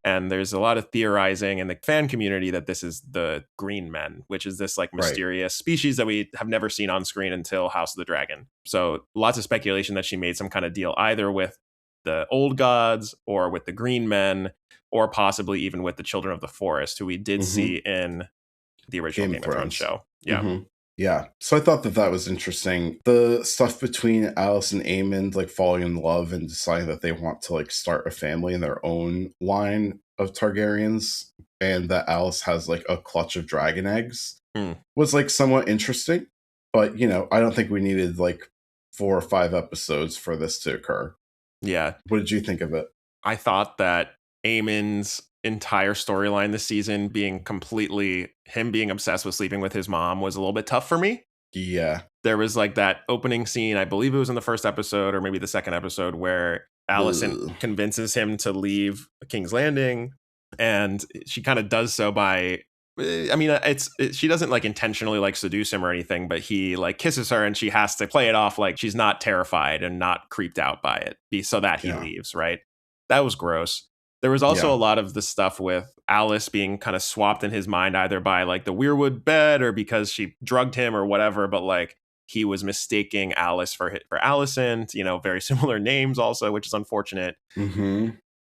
And there's a lot of theorizing in the fan community that this is the green men, which is this like mysterious species that we have never seen on screen until House of the Dragon. So lots of speculation that she made some kind of deal either with the old gods or with the green men, or possibly even with the children of the forest, who we did see in the original Game of Thrones show. Yeah. Yeah, so I thought that was interesting. The stuff between Alice and Aemond, like falling in love and deciding that they want to like start a family in their own line of Targaryens, and that Alice has like a clutch of dragon eggs, was like somewhat interesting. But, you know, I don't think we needed like 4 or 5 episodes for this to occur. Yeah. What did you think of it? I thought that Aemond's entire storyline this season being completely him being obsessed with sleeping with his mom was a little bit tough for me. Yeah. There was like that opening scene, I believe it was in the first episode or maybe the second episode, where Alicent convinces him to leave King's Landing, and she kind of does so by, I mean, she doesn't like intentionally like seduce him or anything, but he like kisses her and she has to play it off like she's not terrified and not creeped out by it so that he leaves, right? That was gross. There was also a lot of the stuff with Alice being kind of swapped in his mind, either by like the weirwood bed or because she drugged him or whatever. But like he was mistaking Alice for Alicent, you know, very similar names also, which is unfortunate.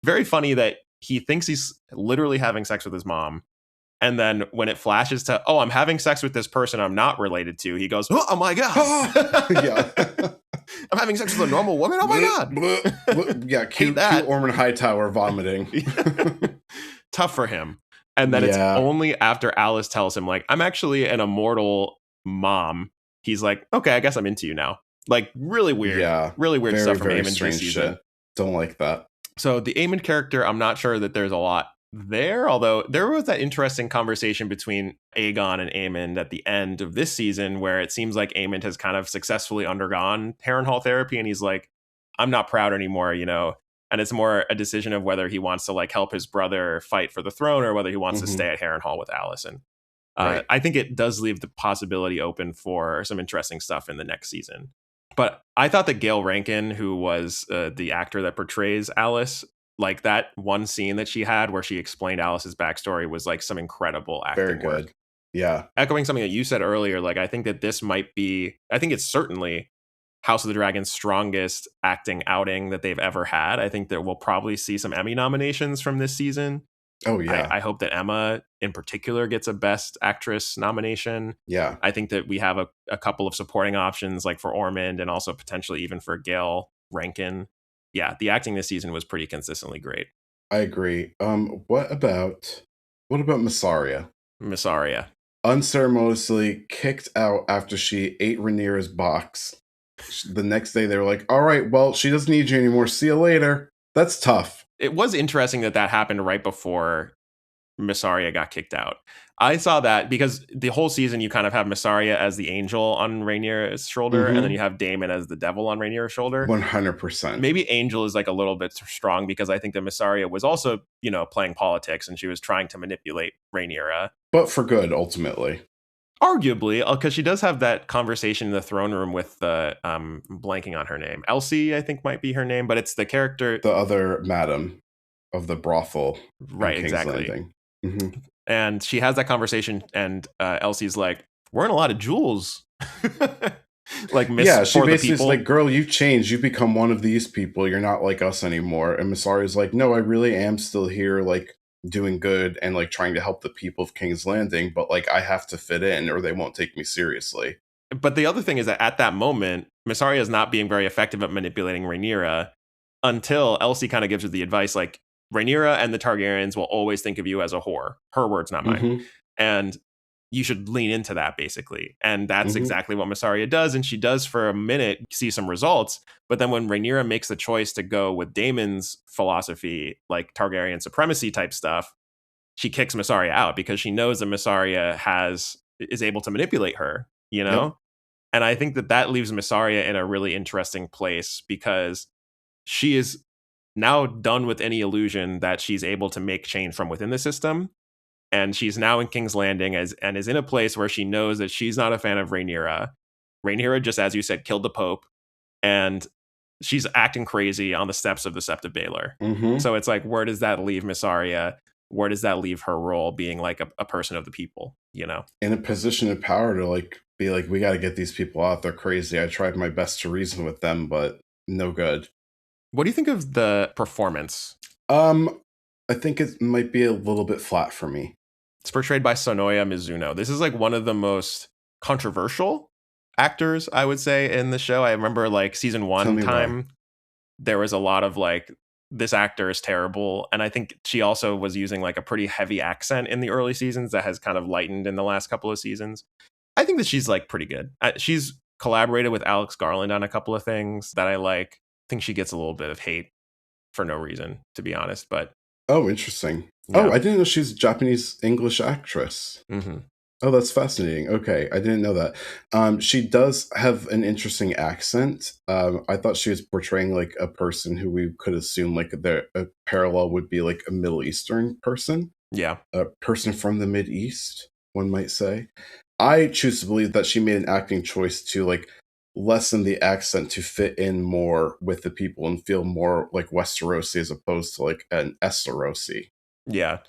Very funny that he thinks he's literally having sex with his mom. And then when it flashes to, oh, I'm having sex with this person I'm not related to, he goes, oh my God. I'm having sex with a normal woman? Oh my God. Yeah, cute Ormond Hightower vomiting. Tough for him. And then it's only after Alice tells him, like, I'm actually an immortal mom. He's like, okay, I guess I'm into you now. Like, really weird. Yeah. Really weird stuff from Aemond this season. Don't like that. So the Aemond character, I'm not sure that there's a lot there, although there was that interesting conversation between Aegon and Aemond at the end of this season where it seems like Aemond has kind of successfully undergone Harrenhal therapy, and he's like, I'm not proud anymore, you know, and it's more a decision of whether he wants to like help his brother fight for the throne or whether he wants to stay at Harrenhal with Alicent. I think it does leave the possibility open for some interesting stuff in the next season. But I thought that Gail Rankin, who was the actor that portrays Alice, like that one scene that she had where she explained Alice's backstory was like some incredible acting Very good work. Yeah. Echoing something that you said earlier, like I think that this might be, I think it's certainly House of the Dragon's strongest acting outing that they've ever had. I think that we'll probably see some Emmy nominations from this season. Oh, yeah. I hope that Emma in particular gets a Best Actress nomination. Yeah. I think that we have a couple of supporting options, like for Ormond and also potentially even for Gail Rankin. Yeah, the acting this season was pretty consistently great. I agree. What about Massaria? Massaria. Unceremoniously kicked out after she ate Rhaenyra's box. The next day, they were like, all right, well, she doesn't need you anymore. See you later. That's tough. It was interesting that happened right before Massaria got kicked out. I saw that because the whole season you kind of have Massaria as the angel on Rhaenyra's shoulder, and then you have Daemon as the devil on Rhaenyra's shoulder. 100%. Maybe angel is like a little bit strong because I think that Massaria was also, playing politics and she was trying to manipulate Rhaenyra. But for good, ultimately. Arguably, because she does have that conversation in the throne room with the blanking on her name. Elsie, I think might be her name, but it's the character. The other madam of the brothroom. Right, exactly. Mm-hmm. And she has that conversation, and Elsie's like, we're in a lot of jewels. Like, yeah, she basically is like, girl, you've changed. You've become one of these people. You're not like us anymore. And Massaria's like, no, I really am still here, like, doing good and, like, trying to help the people of King's Landing. But, like, I have to fit in or they won't take me seriously. But the other thing is that at that moment, Massaria is not being very effective at manipulating Rhaenyra until Elsie kind of gives her the advice, like, Rhaenyra and the Targaryens will always think of you as a whore. Her words, not mine. Mm-hmm. And you should lean into that, basically. And that's exactly what Massaria does. And she does for a minute see some results. But then when Rhaenyra makes the choice to go with Daemon's philosophy, like Targaryen supremacy type stuff, she kicks Massaria out because she knows that Massaria is able to manipulate her, Yep. And I think that leaves Massaria in a really interesting place because she is now done with any illusion that she's able to make change from within the system. And she's now in King's Landing and is in a place where she knows that she's not a fan of Rhaenyra. Rhaenyra, just as you said, killed the Pope. And she's acting crazy on the steps of the Sept of Baelor. Mm-hmm. So it's like, where does that leave Massaria? Where does that leave her role being like a person of the people, In a position of power to like be like, we got to get these people out. They're crazy. I tried my best to reason with them, but no good. What do you think of the performance? I think it might be a little bit flat for me. It's portrayed by Sonoya Mizuno. This is like one of the most controversial actors, I would say, in the show. I remember like season 1 time, there was a lot of like, this actor is terrible. And I think she also was using like a pretty heavy accent in the early seasons that has kind of lightened in the last couple of seasons. I think that she's like pretty good. She's collaborated with Alex Garland on a couple of things that I like. I think she gets a little bit of hate for no reason, to be honest. But oh, interesting. Yeah. Oh, I didn't know she's a Japanese English actress. Mm-hmm. Oh, that's fascinating. Okay, I didn't know that. She does have an interesting accent. I thought she was portraying like a person who we could assume like a parallel would be like a Middle Eastern person. Yeah. A person from the Mideast, one might say. I choose to believe that she made an acting choice to like lessen the accent to fit in more with the people and feel more like Westerosi as opposed to like an Esterosi. Yeah.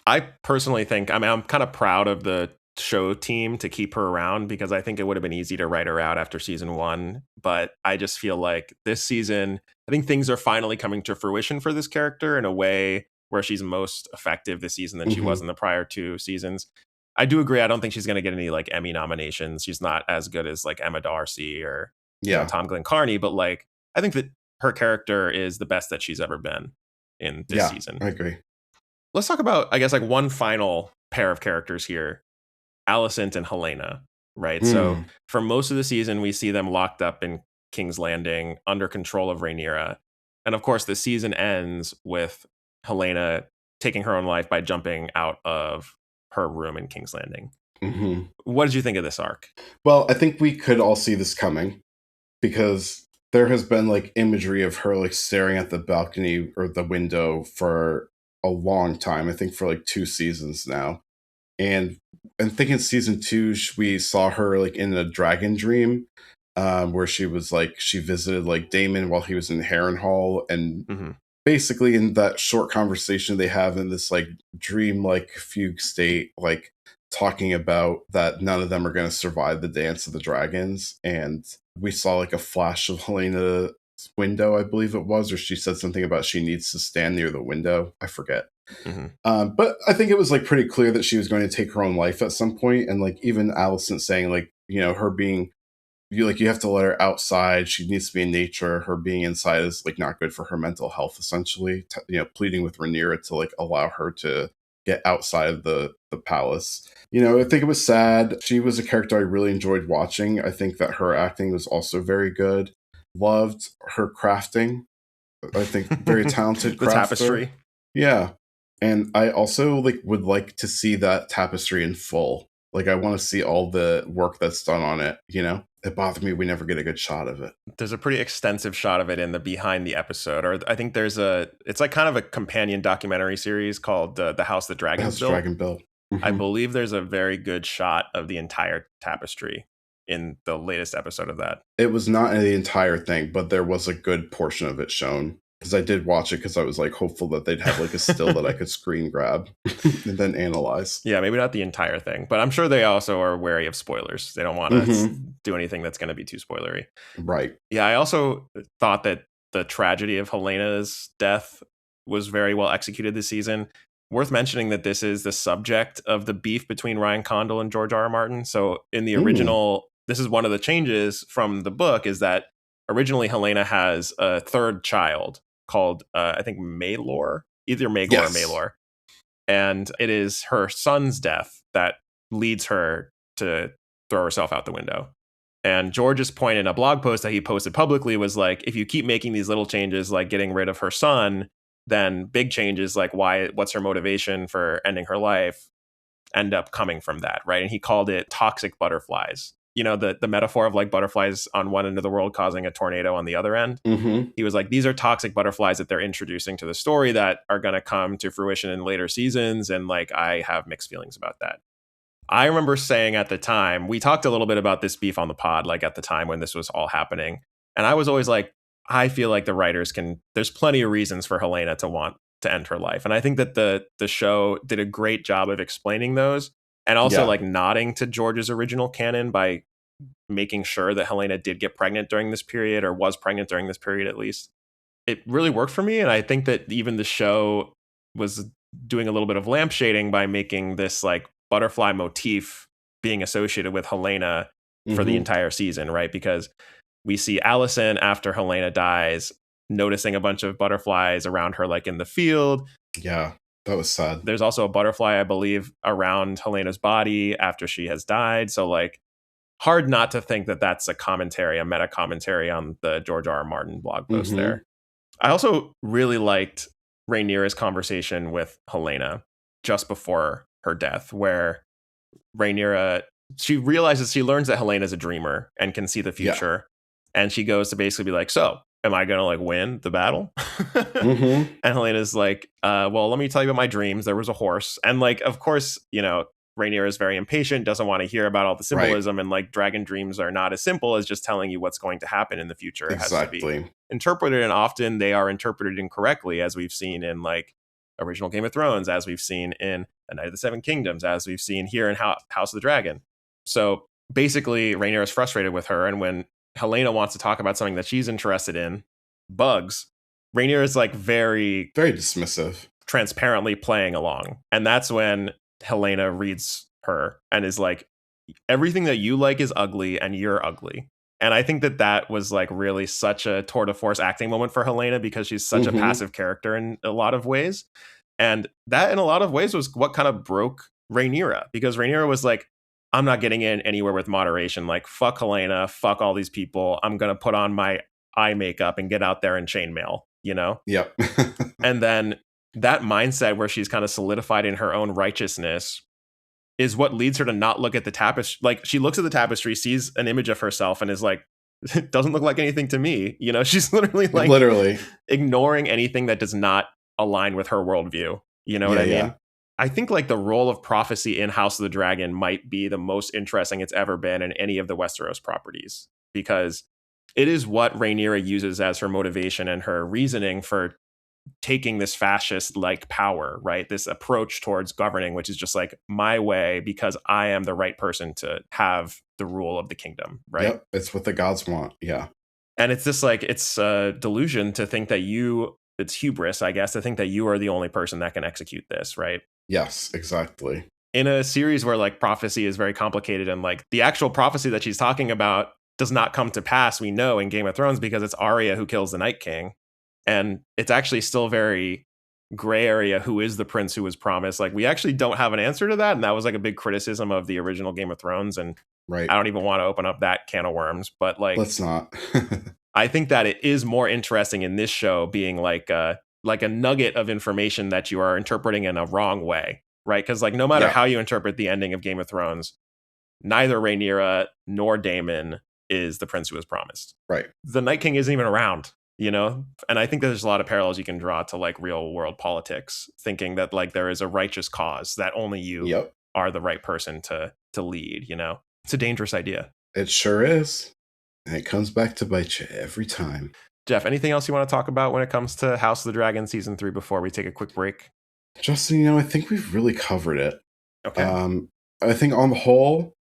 I personally think, I'm kind of proud of the show team to keep her around because I think it would have been easy to write her out after season 1. But I just feel like this season, I think things are finally coming to fruition for this character in a way where she's most effective this season than she was in the prior 2 seasons. I do agree. I don't think she's going to get any like Emmy nominations. She's not as good as like Emma Darcy or Tom Glenn-Carney, but like I think that her character is the best that she's ever been in this season. I agree. Let's talk about, I guess, like one final pair of characters here, Alicent and Helena, right? So for most of the season, we see them locked up in King's Landing under control of Rhaenyra. And of course, the season ends with Helena taking her own life by jumping out of her room in King's Landing. Mm-hmm. What did you think of this arc? Well, I think we could all see this coming because there has been like imagery of her like staring at the balcony or the window for a long time. I think for like 2 seasons now. And I think in season 2, we saw her like in a dragon dream where she was like, she visited like Daemon while he was in Harrenhal. And basically in that short conversation they have in this like dream like fugue state, like talking about that none of them are going to survive the dance of the dragons. And we saw like a flash of Helena window, I believe it was, or she said something about she needs to stand near the window. I forget. But I think it was like pretty clear that she was going to take her own life at some point. And like even Allison saying like, you know, her being, you have to let her outside. She needs to be in nature. Her being inside is like not good for her mental health, essentially. You know, pleading with Rhaenyra to like allow her to get outside of the palace. You know, I think it was sad. She was a character I really enjoyed watching. I think that her acting was also very good. Loved her crafting. I think very talented crafter. The tapestry. Yeah. And I also like would like to see that tapestry in full. Like I want to see all the work that's done on it, you know? It bothered me we never get a good shot of it. There's a pretty extensive shot of it in the behind the episode, or I think it's like kind of a companion documentary series called The House That Dragon Built. Mm-hmm. I believe there's a very good shot of the entire tapestry in the latest episode of that. It was not the entire thing, but there was a good portion of it shown. Because I did watch it because I was like hopeful that they'd have like a still that I could screen grab and then analyze. Yeah, maybe not the entire thing, but I'm sure they also are wary of spoilers. They don't want to do anything that's going to be too spoilery. Right. Yeah, I also thought that the tragedy of Helena's death was very well executed this season. Worth mentioning that this is the subject of the beef between Ryan Condal and George R.R. Martin. So in the original, this is one of the changes from the book, is that originally Helena has a third child called, I think, Maelor, either Maegor or Maelor. And it is her son's death that leads her to throw herself out the window. And George's point in a blog post that he posted publicly was like, if you keep making these little changes, like getting rid of her son, then big changes like what's her motivation for ending her life end up coming from that, right? And he called it toxic butterflies. You know, the metaphor of like butterflies on one end of the world causing a tornado on the other end. He was like, these are toxic butterflies that they're introducing to the story that are going to come to fruition in later seasons. And like, I have mixed feelings about that. I remember saying at the time, we talked a little bit about this beef on the pod, like at the time when this was all happening. And I was always like, I feel like the writers there's plenty of reasons for Helena to want to end her life. And I think that the show did a great job of explaining those. And also like nodding to George's original canon by making sure that Helena did get pregnant during this period, or was pregnant during this period at least. It really worked for me. And I think that even the show was doing a little bit of lampshading by making this like butterfly motif being associated with Helena for the entire season, right? Because we see Allison after Helena dies noticing a bunch of butterflies around her, like in the field. Yeah. That was sad. There's also a butterfly, I believe, around Helena's body after she has died. So like, hard not to think that that's a meta commentary on the George R.R. Martin blog post there. I also really liked Rhaenyra's conversation with Helena just before her death, where Rhaenyra, she learns that Helena's a dreamer and can see the future. Yeah. And she goes to basically be like, so am I going to like win the battle? And Helena's like, well, let me tell you about my dreams. There was a horse. And like, of course, you know, Rhaenyra is very impatient, doesn't want to hear about all the symbolism. Right. And like dragon dreams are not as simple as just telling you what's going to happen in the future. Exactly. It has to be interpreted, and often they are interpreted incorrectly, as we've seen in like original Game of Thrones, as we've seen in The Night of the Seven Kingdoms, as we've seen here in House of the Dragon. So basically, Rhaenyra is frustrated with her. And when Helena wants to talk about something that she's interested in, bugs, Rhaenyra is like very, very dismissive, transparently playing along. And that's when Helena reads her and is like, everything that you like is ugly and you're ugly. And I think that was like really such a tour de force acting moment for Helena, because she's such a passive character in a lot of ways. And that in a lot of ways was what kind of broke Rhaenyra, because Rhaenyra was like, I'm not getting in anywhere with moderation. Like, fuck Helena, fuck all these people. I'm going to put on my eye makeup and get out there and chainmail, you know? Yep. And then that mindset where she's kind of solidified in her own righteousness is what leads her to not look at the tapestry. Like, she looks at the tapestry, sees an image of herself, and is like, it doesn't look like anything to me. You know, she's literally ignoring anything that does not align with her worldview. You know what I mean? Yeah. I think like the role of prophecy in House of the Dragon might be the most interesting it's ever been in any of the Westeros properties, because it is what Rhaenyra uses as her motivation and her reasoning for taking this fascist-like power, right? This approach towards governing, which is just like my way because I am the right person to have the rule of the kingdom, right? Yep, it's what the gods want, yeah. And it's this like, it's a delusion to think that it's hubris, I guess, to think that you are the only person that can execute this, right? Yes, exactly. In a series where like prophecy is very complicated and like the actual prophecy that she's talking about does not come to pass, we know in Game of Thrones, because it's Arya who kills the Night King. And it's actually still very gray area who is the prince who was promised. Like, we actually don't have an answer to that. And that was like a big criticism of the original Game of Thrones. And right. I don't even want to open up that can of worms, but like, let's not. I think that it is more interesting in this show being like a nugget of information that you are interpreting in a wrong way, right? Because like, no matter how you interpret the ending of Game of Thrones, neither Rhaenyra nor Daemon is the prince who was promised. Right. The Night King isn't even around, you know? And I think there's a lot of parallels you can draw to like real world politics, thinking that like there is a righteous cause that only you are the right person to lead, you know? It's a dangerous idea. It sure is. And it comes back to bite you every time. Geoff, anything else you want to talk about when it comes to House of the Dragon season 3 before we take a quick break? Justin, I think we've really covered it. Okay. I think on the whole,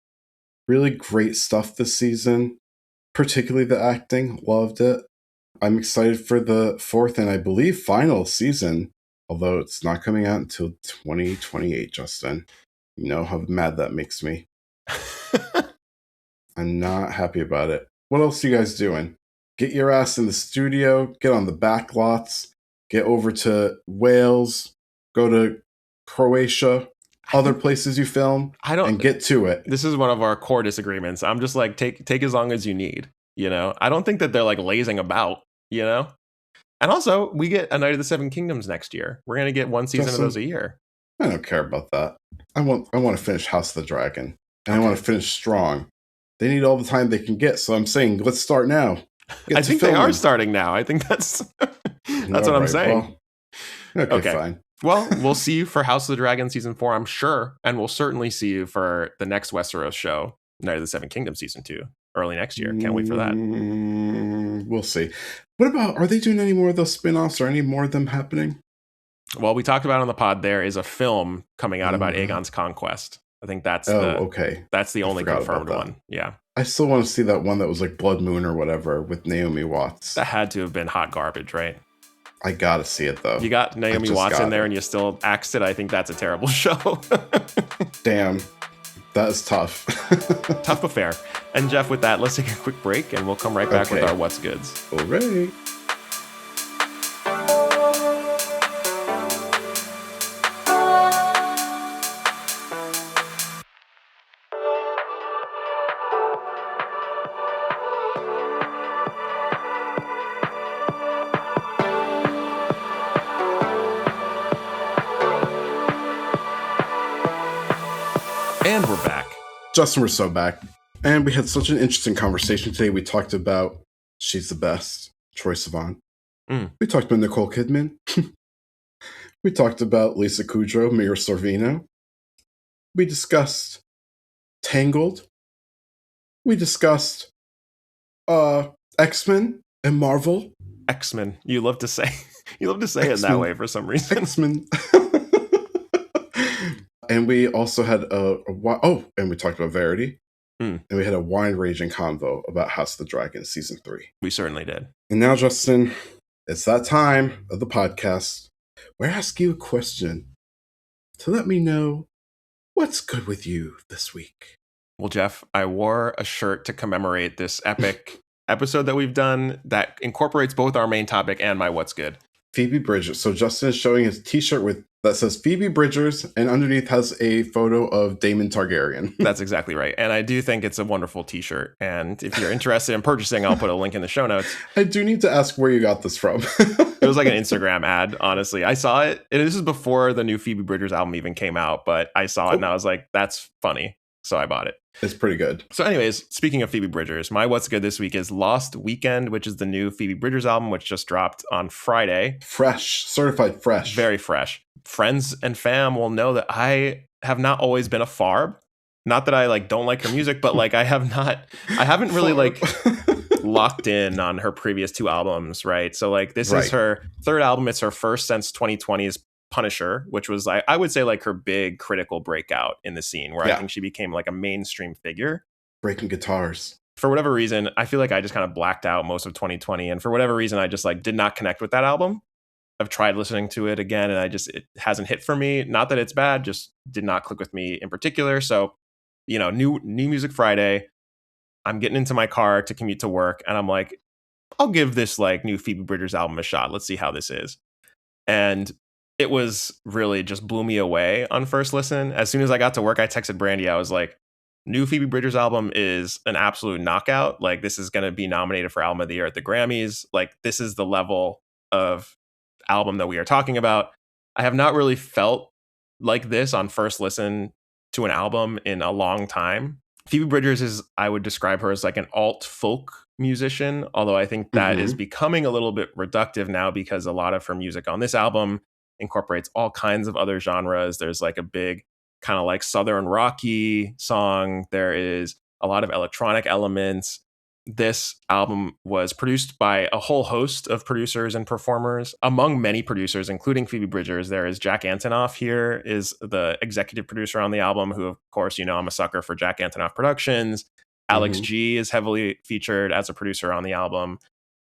really great stuff this season, particularly the acting. Loved it. I'm excited for the 4th and I believe final season, although it's not coming out until 2028, Justin. You know how mad that makes me. I'm not happy about it. What else are you guys doing? Get your ass in the studio, get on the back lots, get over to Wales, go to Croatia, other places you film, and get to it. This is one of our core disagreements. I'm just like, take as long as you need, you know? I don't think that they're like lazing about, you know? And also, we get A Night of the Seven Kingdoms next year. We're going to get one season of those a year. I don't care about that. I want to finish House of the Dragon, and I want to finish strong. They need all the time they can get, so I'm saying let's start now. I think they are starting now. I think that's what I'm saying. Well, okay, fine. Well, we'll see you for House of the Dragon season 4, I'm sure, and we'll certainly see you for the next Westeros show, Night of the Seven Kingdoms season 2, early next year. Can't wait for that. We'll see. What about, are they doing any more of those spin-offs or any more of them happening? Well, we talked about on the pod, there is a film coming out about Aegon's conquest. I think that's that's the only confirmed one. Yeah. I still want to see that one that was like Blood Moon or whatever with Naomi Watts. That had to have been hot garbage, right? I gotta see it though. You got Naomi Watts in there and you still axed it. I think that's a terrible show. Damn. That is tough. Tough but fair. And Geoff, with that, let's take a quick break and we'll come right back with our What's Goods. All right. And we're back. Justin, we're so back. And we had such an interesting conversation today. We talked about She's the Best, Troye Sivan. We talked about Nicole Kidman. We talked about Lisa Kudrow, Mira Sorvino. We discussed Tangled. We discussed X-Men and Marvel. X-Men. You love to say X-Men. It that way for some reason. X-Men. And we also had and we talked about Verity. And we had a wine-raging convo about House of the Dragon Season 3. We certainly did. And now, Justin, it's that time of the podcast where I ask you a question to let me know what's good with you this week. Well, Geoff, I wore a shirt to commemorate this epic episode that we've done that incorporates both our main topic and my What's Good. Phoebe Bridgers. So Justin is showing his t-shirt that says Phoebe Bridgers, and underneath has a photo of Daemon Targaryen. That's exactly right. And I do think it's a wonderful t-shirt. And if you're interested in purchasing, I'll put a link in the show notes. I do need to ask where you got this from. It was like an Instagram ad, honestly. I saw it. And this is before the new Phoebe Bridgers album even came out, but I saw it and I was like, that's funny. So I bought it. It's pretty good. So anyways, speaking of Phoebe Bridgers, my What's Good this week is Lost Weekend, which is the new Phoebe Bridgers album, which just dropped on Friday. Fresh, certified fresh. Very fresh. Friends and fam will know that I have not always been a Farb. Not that I like don't like her music, but like I haven't really like locked in on her previous 2 albums, right? So like this is her 3rd album. It's her first since 2020's Punisher, which was I would say like her big critical breakout in the scene where I think she became like a mainstream figure. Breaking guitars. for whatever reason, I feel like I just kind of blacked out most of 2020. And for whatever reason, I just like did not connect with that album. I've tried listening to it again and it hasn't hit for me. Not that it's bad, just did not click with me in particular. So, new Music Friday, I'm getting into my car to commute to work and I'm like, I'll give this like new Phoebe Bridgers album a shot. Let's see how this is. And it was really just blew me away on first listen. As soon as I got to work, I texted Brandy. I was like, new Phoebe Bridgers album is an absolute knockout. Like, this is going to be nominated for Album of the Year at the Grammys. Like, this is the level of album that we are talking about. I have not really felt like this on first listen to an album in a long time. Phoebe Bridgers I would describe her as like an alt folk musician, although I think that is becoming a little bit reductive now because a lot of her music on this album incorporates all kinds of other genres. There's like a big kind of like Southern rocky song. There is a lot of electronic elements. This album was produced by a whole host of producers and performers. Among many producers, including Phoebe Bridgers, there is Jack Antonoff here, is the executive producer on the album, who, of course, I'm a sucker for Jack Antonoff Productions. Alex G is heavily featured as a producer on the album.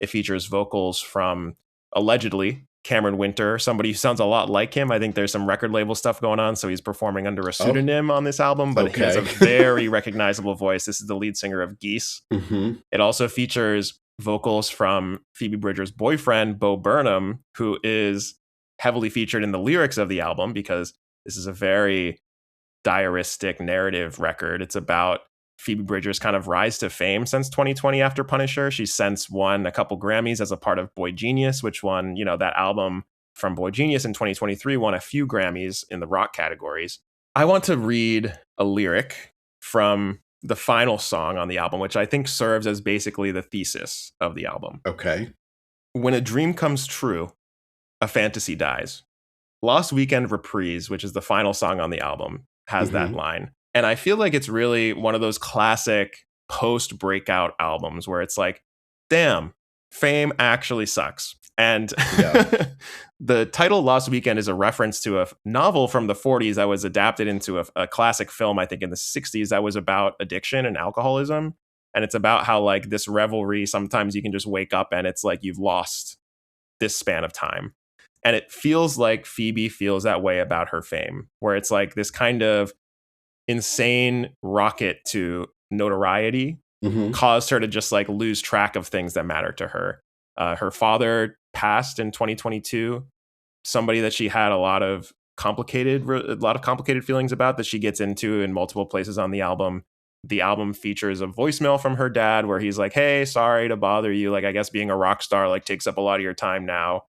It features vocals from, allegedly, Cameron Winter, somebody who sounds a lot like him. I think there's some record label stuff going on, so he's performing under a pseudonym on this album, but he has a very recognizable voice. This is the lead singer of Geese. It also features vocals from Phoebe Bridgers' boyfriend, Bo Burnham, who is heavily featured in the lyrics of the album because this is a very diaristic narrative record. It's about Phoebe Bridgers' kind of rise to fame since 2020 after Punisher. She's since won a couple Grammys as a part of Boy Genius, which won, that album from Boy Genius in 2023 won a few Grammys in the rock categories. I want to read a lyric from the final song on the album, which I think serves as basically the thesis of the album. Okay. When a dream comes true, a fantasy dies. Lost Weekend Reprise, which is the final song on the album, has that line. And I feel like it's really one of those classic post-breakout albums where it's like, damn, fame actually sucks. And the title Lost Weekend is a reference to a novel from the 40s that was adapted into a classic film, I think in the 60s, that was about addiction and alcoholism. And it's about how like this revelry, sometimes you can just wake up and it's like you've lost this span of time. And it feels like Phoebe feels that way about her fame, where it's like this kind of insane rocket to notoriety caused her to just like lose track of things that matter to her. Her father passed in 2022, somebody that she had a lot of complicated feelings about that she gets into in multiple places on the album. The album features a voicemail from her dad where he's like, hey, sorry to bother you. Like, I guess being a rock star like takes up a lot of your time now.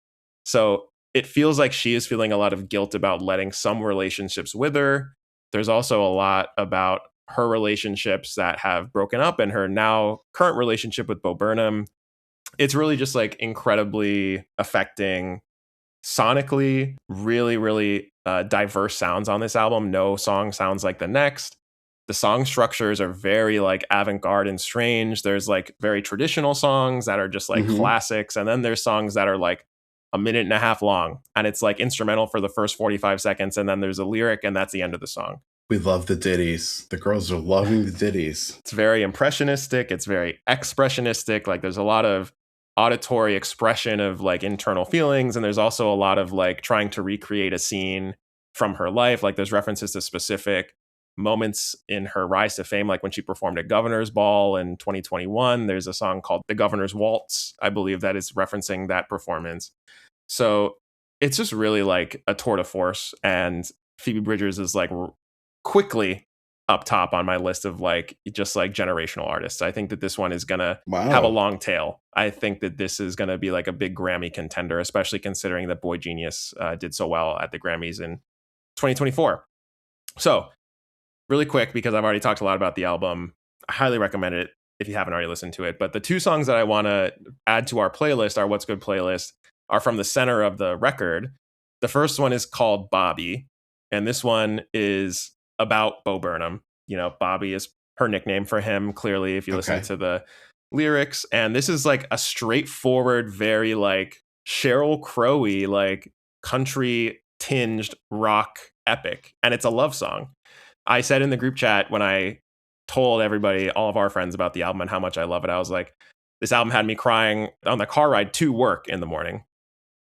So it feels like she is feeling a lot of guilt about letting some relationships wither. There's also a lot about her relationships that have broken up and her now current relationship with Bo Burnham. It's really just like incredibly affecting sonically, really, really diverse sounds on this album. No song sounds like the next. The song structures are very like avant-garde and strange. There's like very traditional songs that are just like classics. And then there's songs that are like a minute and a half long. And it's like instrumental for the first 45 seconds. And then there's a lyric and that's the end of the song. We love the ditties. The girls are loving the ditties. It's very impressionistic. It's very expressionistic. Like there's a lot of auditory expression of like internal feelings. And there's also a lot of like trying to recreate a scene from her life. Like there's references to specific moments in her rise to fame, like when she performed at Governor's Ball in 2021. There's a song called The Governor's Waltz, I believe, that is referencing that performance. So it's just really like a tour de force. And Phoebe Bridgers is like quickly up top on my list of like just like generational artists. I think that this one is gonna have a long tail. I think that this is gonna be like a big Grammy contender, especially considering that Boy Genius did so well at the Grammys in 2024. So really quick, because I've already talked a lot about the album, I highly recommend it if you haven't already listened to it. But the two songs that I want to add to our playlist, our What's Good playlist, are from the center of the record. The first one is called Bobby, and this one is about Bo Burnham. You know, Bobby is her nickname for him, clearly, if you listen to the lyrics. And this is like a straightforward, very like Sheryl Crow-y, like country tinged rock epic. And it's a love song. I said in the group chat when I told everybody, all of our friends, about the album and how much I love it. I was like, this album had me crying on the car ride to work in the morning.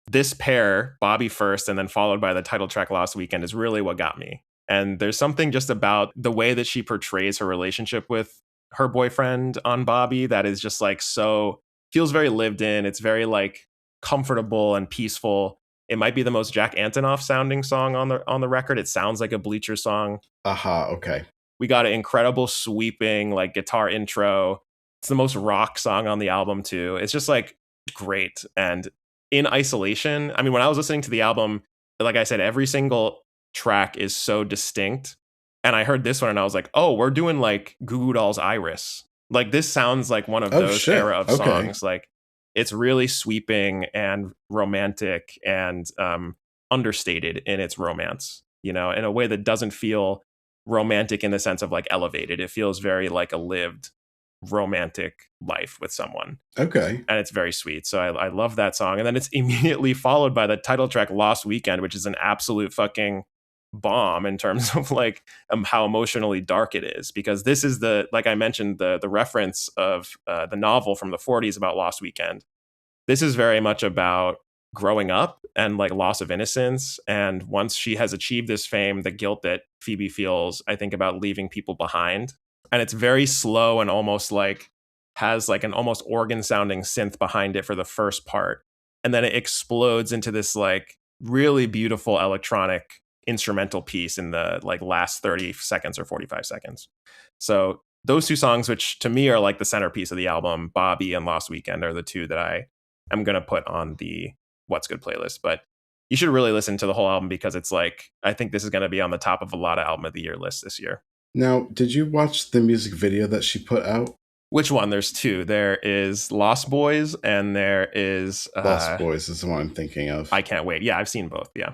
This pair, Bobby first and then followed by the title track Lost Weekend, is really what got me. And there's something just about the way that she portrays her relationship with her boyfriend on Bobby that is just like so, feels very lived in. It's very like comfortable and peaceful. It might be the most Jack Antonoff sounding song on the record. It sounds like a Bleacher song. Okay. We got an incredible sweeping like guitar intro. It's the most rock song on the album too. It's just like great. And in isolation, I mean, when I was listening to the album, like I said, every single track is so distinct. And I heard this one and I was like, oh, we're doing like Goo Goo Dolls Iris. Like this sounds like one of those era of songs. Like it's really sweeping and romantic and understated in its romance, you know, in a way that doesn't feel romantic in the sense of like elevated. It feels very like a lived romantic life with someone. Okay. And it's very sweet. So I love that song. And then it's immediately followed by the title track Lost Weekend, which is an absolute fucking bomb in terms of like how emotionally dark it is, because this is the, like I mentioned, the reference of the novel from the 40s about Lost Weekend. This is very much about growing up and like loss of innocence. And once she has achieved this fame, the guilt that Phoebe feels, I think, about leaving people behind. And it's very slow and almost like has like an almost organ sounding synth behind it for the first part. And then it explodes into this like really beautiful electronic instrumental piece in the like last 30 seconds or 45 seconds. So those two songs, which to me are like the centerpiece of the album, Bobby and Lost Weekend, are the two that I am going to put on the What's Good playlist. But you should really listen to the whole album because it's like, I think this is going to be on the top of a lot of album of the year lists this year. Now, did you watch the music video that she put out? Which one? There's two. There is Lost Boys and there is... Lost Boys is the one I'm thinking of. I can't wait. Yeah, I've seen both. Yeah.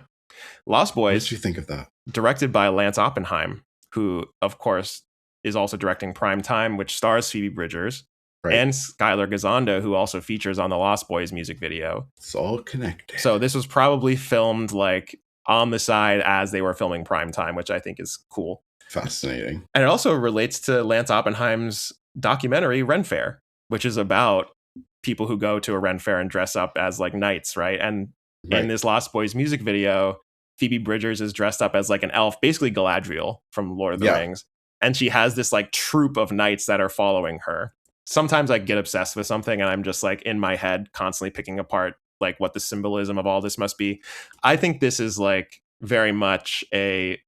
Lost Boys. What did you think of that? Directed by Lance Oppenheim, who, of course, is also directing Prime Time, which stars Phoebe Bridgers. Right. And Skylar Gisondo, who also features on the Lost Boys music video. It's all connected. So this was probably filmed like on the side as they were filming Prime Time, which I think is cool. Fascinating. And it also relates to Lance Oppenheim's documentary Ren Fair, which is about people who go to a Ren Fair and dress up as like knights, right? And in this Lost Boys music video, Phoebe Bridgers is dressed up as like an elf, basically Galadriel from Lord of the Rings. And she has this like troop of knights that are following her. Sometimes I get obsessed with something and I'm just like in my head constantly picking apart like what the symbolism of all this must be. I think this is like very much a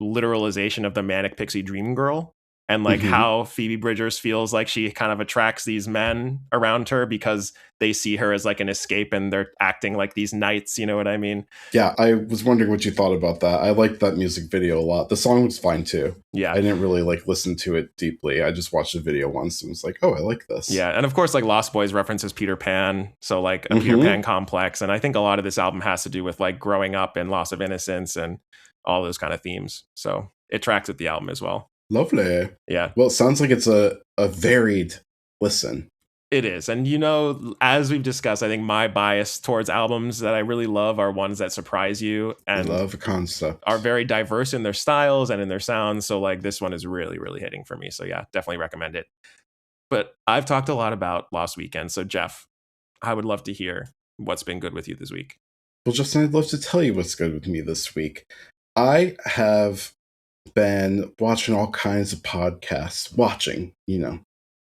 literalization of the manic pixie dream girl and like how Phoebe Bridgers feels like she kind of attracts these men around her because they see her as like an escape and they're acting like these knights, you know what I mean? Yeah, I was wondering what you thought about that. I liked that music video a lot. The song was fine too. Yeah. I didn't really like listen to it deeply. I just watched the video once and was like, oh, I like this. Yeah, and of course like Lost Boys references Peter Pan, so like a Peter Pan complex, and I think a lot of this album has to do with like growing up and loss of innocence and all those kind of themes. So it tracks with the album as well. Lovely. Yeah. Well, it sounds like it's a varied listen. It is. And, you know, as we've discussed, I think my bias towards albums that I really love are ones that surprise you and love a concept, are very diverse in their styles and in their sounds. So like this one is really, really hitting for me. So yeah, definitely recommend it. But I've talked a lot about Lost Weekend. So Geoff, I would love to hear what's been good with you this week. Well, Justin, I'd love to tell you what's good with me this week. I have been watching all kinds of podcasts.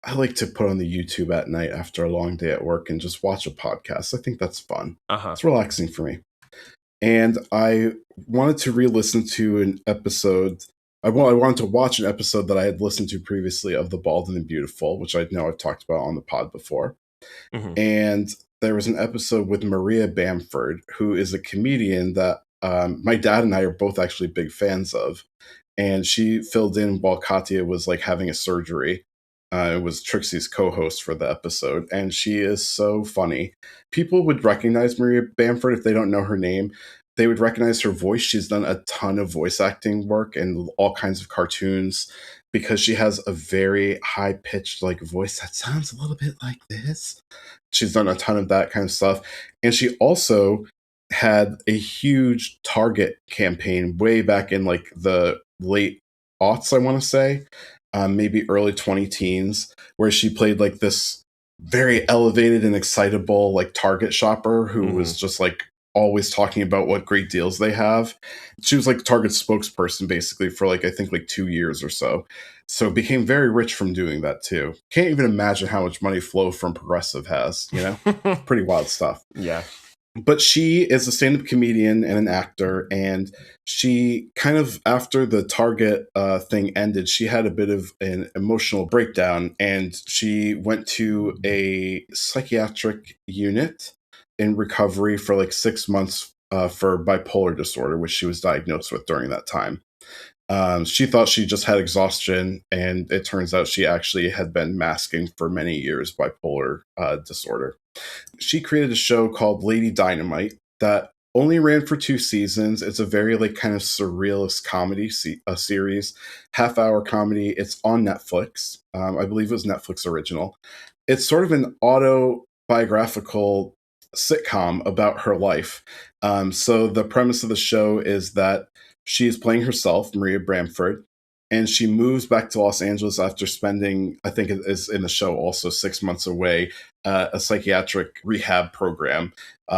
I like to put on the YouTube at night after a long day at work and just watch a podcast. I think that's fun. It's relaxing for me. And I wanted to re-listen to an episode. I wanted to watch an episode that I had listened to previously of The Bald and the Beautiful, which I know I've talked about on the pod before. And there was an episode with Maria Bamford, who is a comedian that my dad and I are both actually big fans of. And she filled in while Katya was like having a surgery. It was Trixie's co-host for the episode, and she is so funny. People would recognize Maria Bamford if they don't know her name. They would recognize her voice. She's done a ton of voice acting work and all kinds of cartoons because she has a very high-pitched like voice that sounds a little bit like this. She's done a ton of that kind of stuff. And she also had a huge Target campaign way back in like the late aughts, I want to say. maybe early 20 teens, where she played like this very elevated and excitable like Target shopper who was just like always talking about what great deals they have. She was like Target's spokesperson basically for like I think like 2 years or so. So became very rich from doing that too. Can't even imagine how much money Flo from Progressive has, you know? Pretty wild stuff. Yeah. But she is a stand-up comedian and an actor, and she kind of, after the Target thing ended, she had a bit of an emotional breakdown, and she went to a psychiatric unit in recovery for like 6 months for bipolar disorder, which she was diagnosed with during that time. She thought she just had exhaustion, and it turns out she actually had been masking for many years bipolar disorder. She created a show called Lady Dynamite that only ran for 2 seasons. It's a very like kind of surrealist comedy series, half-hour comedy. It's on Netflix. I believe it was Netflix original. It's sort of an autobiographical sitcom about her life. So the premise of the show is that she is playing herself, Maria Bamford, and she moves back to Los Angeles after spending, I think it is in the show also, 6 months away, a psychiatric rehab program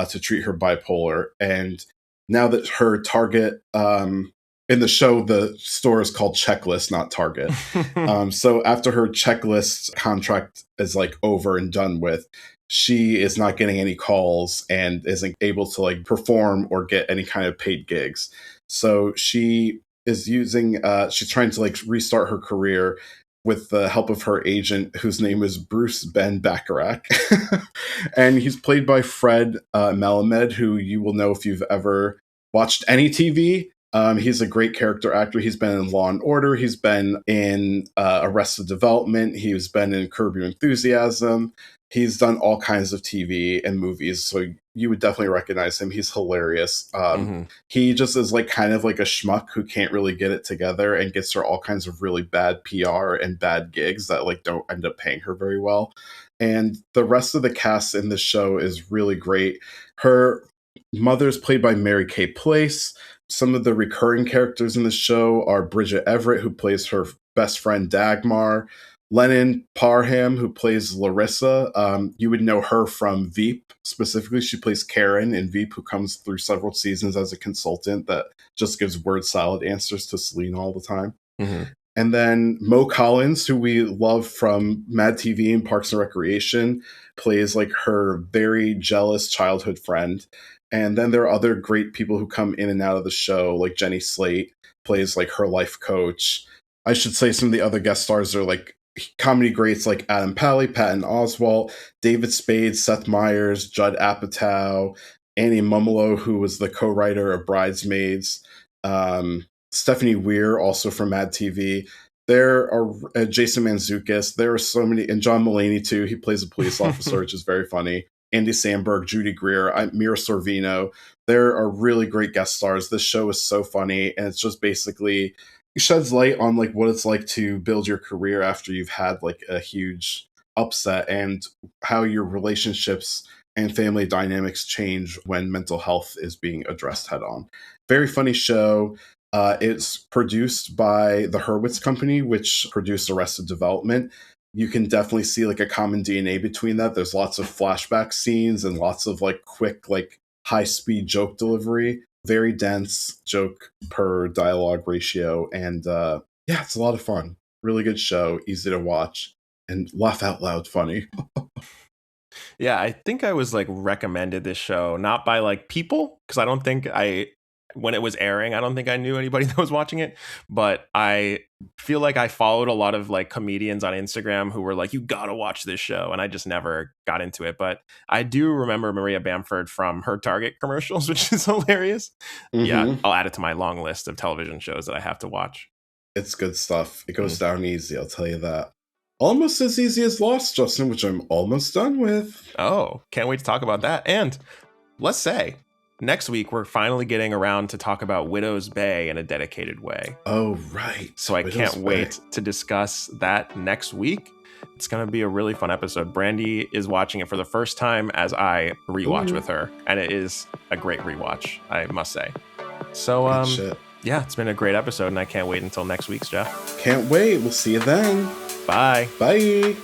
to treat her bipolar. And now that her Target, in the show, the store is called Checklist, not Target. So after her Checklist contract is like over and done with, she is not getting any calls and isn't able to like perform or get any kind of paid gigs. So she is she's trying to like restart her career with the help of her agent, whose name is Bruce Ben Bacharach. And he's played by Fred Melamed, who you will know if you've ever watched any TV. He's a great character actor. He's been in Law and Order. He's been in Arrested Development. He's been in Curb Your Enthusiasm. He's done all kinds of TV and movies, so you would definitely recognize him. He's hilarious. He just is like kind of like a schmuck who can't really get it together and gets her all kinds of really bad PR and bad gigs that like don't end up paying her very well. And the rest of the cast in this show is really great. Her mother's played by Mary Kay Place. Some of the recurring characters in the show are Bridget Everett, who plays her best friend Dagmar. Lennon Parham, who plays Larissa. You would know her from Veep. Specifically, she plays Karen in Veep, who comes through several seasons as a consultant that just gives word salad answers to Selena all the time. And then Mo Collins, who we love from Mad TV and Parks and Recreation, plays like her very jealous childhood friend. And then there are other great people who come in and out of the show, like Jenny Slate plays like her life coach. I should say some of the other guest stars are like comedy greats like Adam Pally, Patton Oswalt, David Spade, Seth Meyers, Judd Apatow, Annie Mumolo, who was the co-writer of Bridesmaids, Stephanie Weir, also from Mad TV. There are Jason Mantzoukas. There are so many, and John Mulaney too. He plays a police officer, which is very funny. Andy Samberg, Judy Greer, Mira Sorvino. There are really great guest stars. This show is so funny, and it's just basically sheds light on like what it's like to build your career after you've had like a huge upset, and how your relationships and family dynamics change when mental health is being addressed head on. Very funny show. It's produced by the Hurwitz Company, which produced Arrested Development. You can definitely see like a common DNA between that. There's lots of flashback scenes and lots of like quick, like high speed joke delivery. Very dense joke per dialogue ratio. And yeah, it's a lot of fun. Really good show, easy to watch, and laugh out loud funny. Yeah, I think I was like recommended this show, not by like people, because I don't think when it was airing, I don't think I knew anybody that was watching it, but I feel like I followed a lot of like comedians on Instagram who were like, you gotta watch this show. And I just never got into it. But I do remember Maria Bamford from her Target commercials, which is hilarious. Yeah, I'll add it to my long list of television shows that I have to watch. It's good stuff. It goes down easy, I'll tell you that. Almost as easy as Lost, Justin, which I'm almost done with. Oh, can't wait to talk about that. And let's say next week, we're finally getting around to talk about Widow's Bay in a dedicated way. Oh, right. So I can't wait to discuss that next week. It's going to be a really fun episode. Brandy is watching it for the first time as I rewatch with her. And it is a great rewatch, I must say. So Yeah, it's been a great episode, and I can't wait until next week's, Geoff. Can't wait. We'll see you then. Bye. Bye.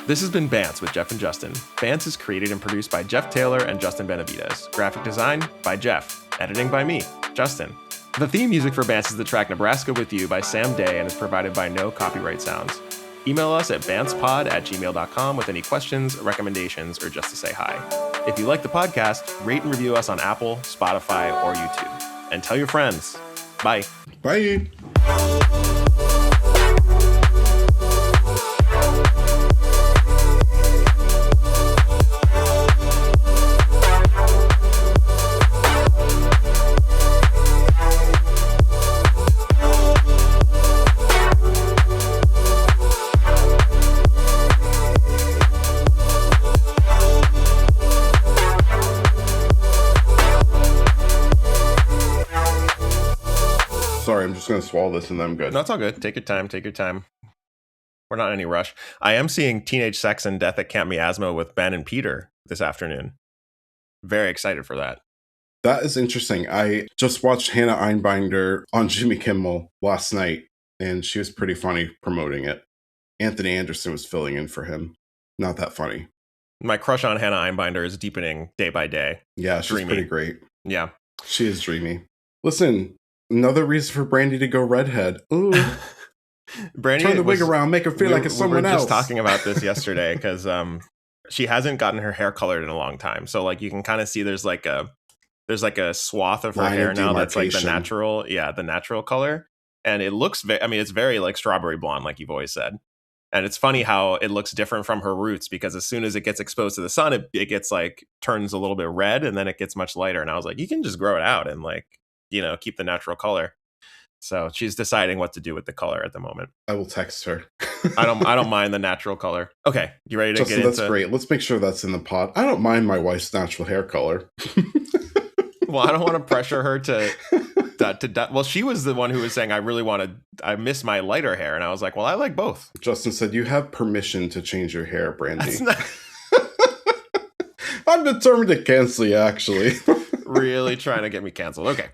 This has been Bants with Geoff and Justin. Bants is created and produced by Geoff Taylor and Justin Benavides. Graphic design by Geoff. Editing by me, Justin. The theme music for Bants is the track Nebraska With You by Sam Day and is provided by No Copyright Sounds. Email us at bantspod@gmail.com with any questions, recommendations, or just to say hi. If you like the podcast, rate and review us on Apple, Spotify, or YouTube. And tell your friends. Bye. Bye. Sorry, I'm just going to swallow this and then I'm good. No, it's all good. Take your time. Take your time. We're not in any rush. I am seeing Teenage Sex and Death at Camp Miasma with Ben and Peter this afternoon. Very excited for that. That is interesting. I just watched Hannah Einbinder on Jimmy Kimmel last night, and she was pretty funny promoting it. Anthony Anderson was filling in for him. Not that funny. My crush on Hannah Einbinder is deepening day by day. Yeah, she's pretty great. Yeah. She is dreamy. Listen, another reason for Brandy to go redhead. Ooh. Brandy, turn the wig around, make her feel like it's someone else. We were just talking about this yesterday because she hasn't gotten her hair colored in a long time. So like you can kind of see there's like a swath of her hair now that's like the natural color. And it looks, it's very like strawberry blonde, like you've always said. And it's funny how it looks different from her roots because as soon as it gets exposed to the sun, it gets like turns a little bit red and then it gets much lighter. And I was like, you can just grow it out and like, keep the natural color. So she's deciding what to do with the color at the moment. I will text her. I don't mind the natural color. Okay, you ready to Justin, get into? That's great. Let's make sure that's in the pod. I don't mind my wife's natural hair color. Well, I don't want to pressure her to. Well, she was the one who was saying, I miss my lighter hair. And I was like, well, I like both. Justin said, you have permission to change your hair, Brandy. Not... I'm determined to cancel you, actually. Really trying to get me canceled. Okay.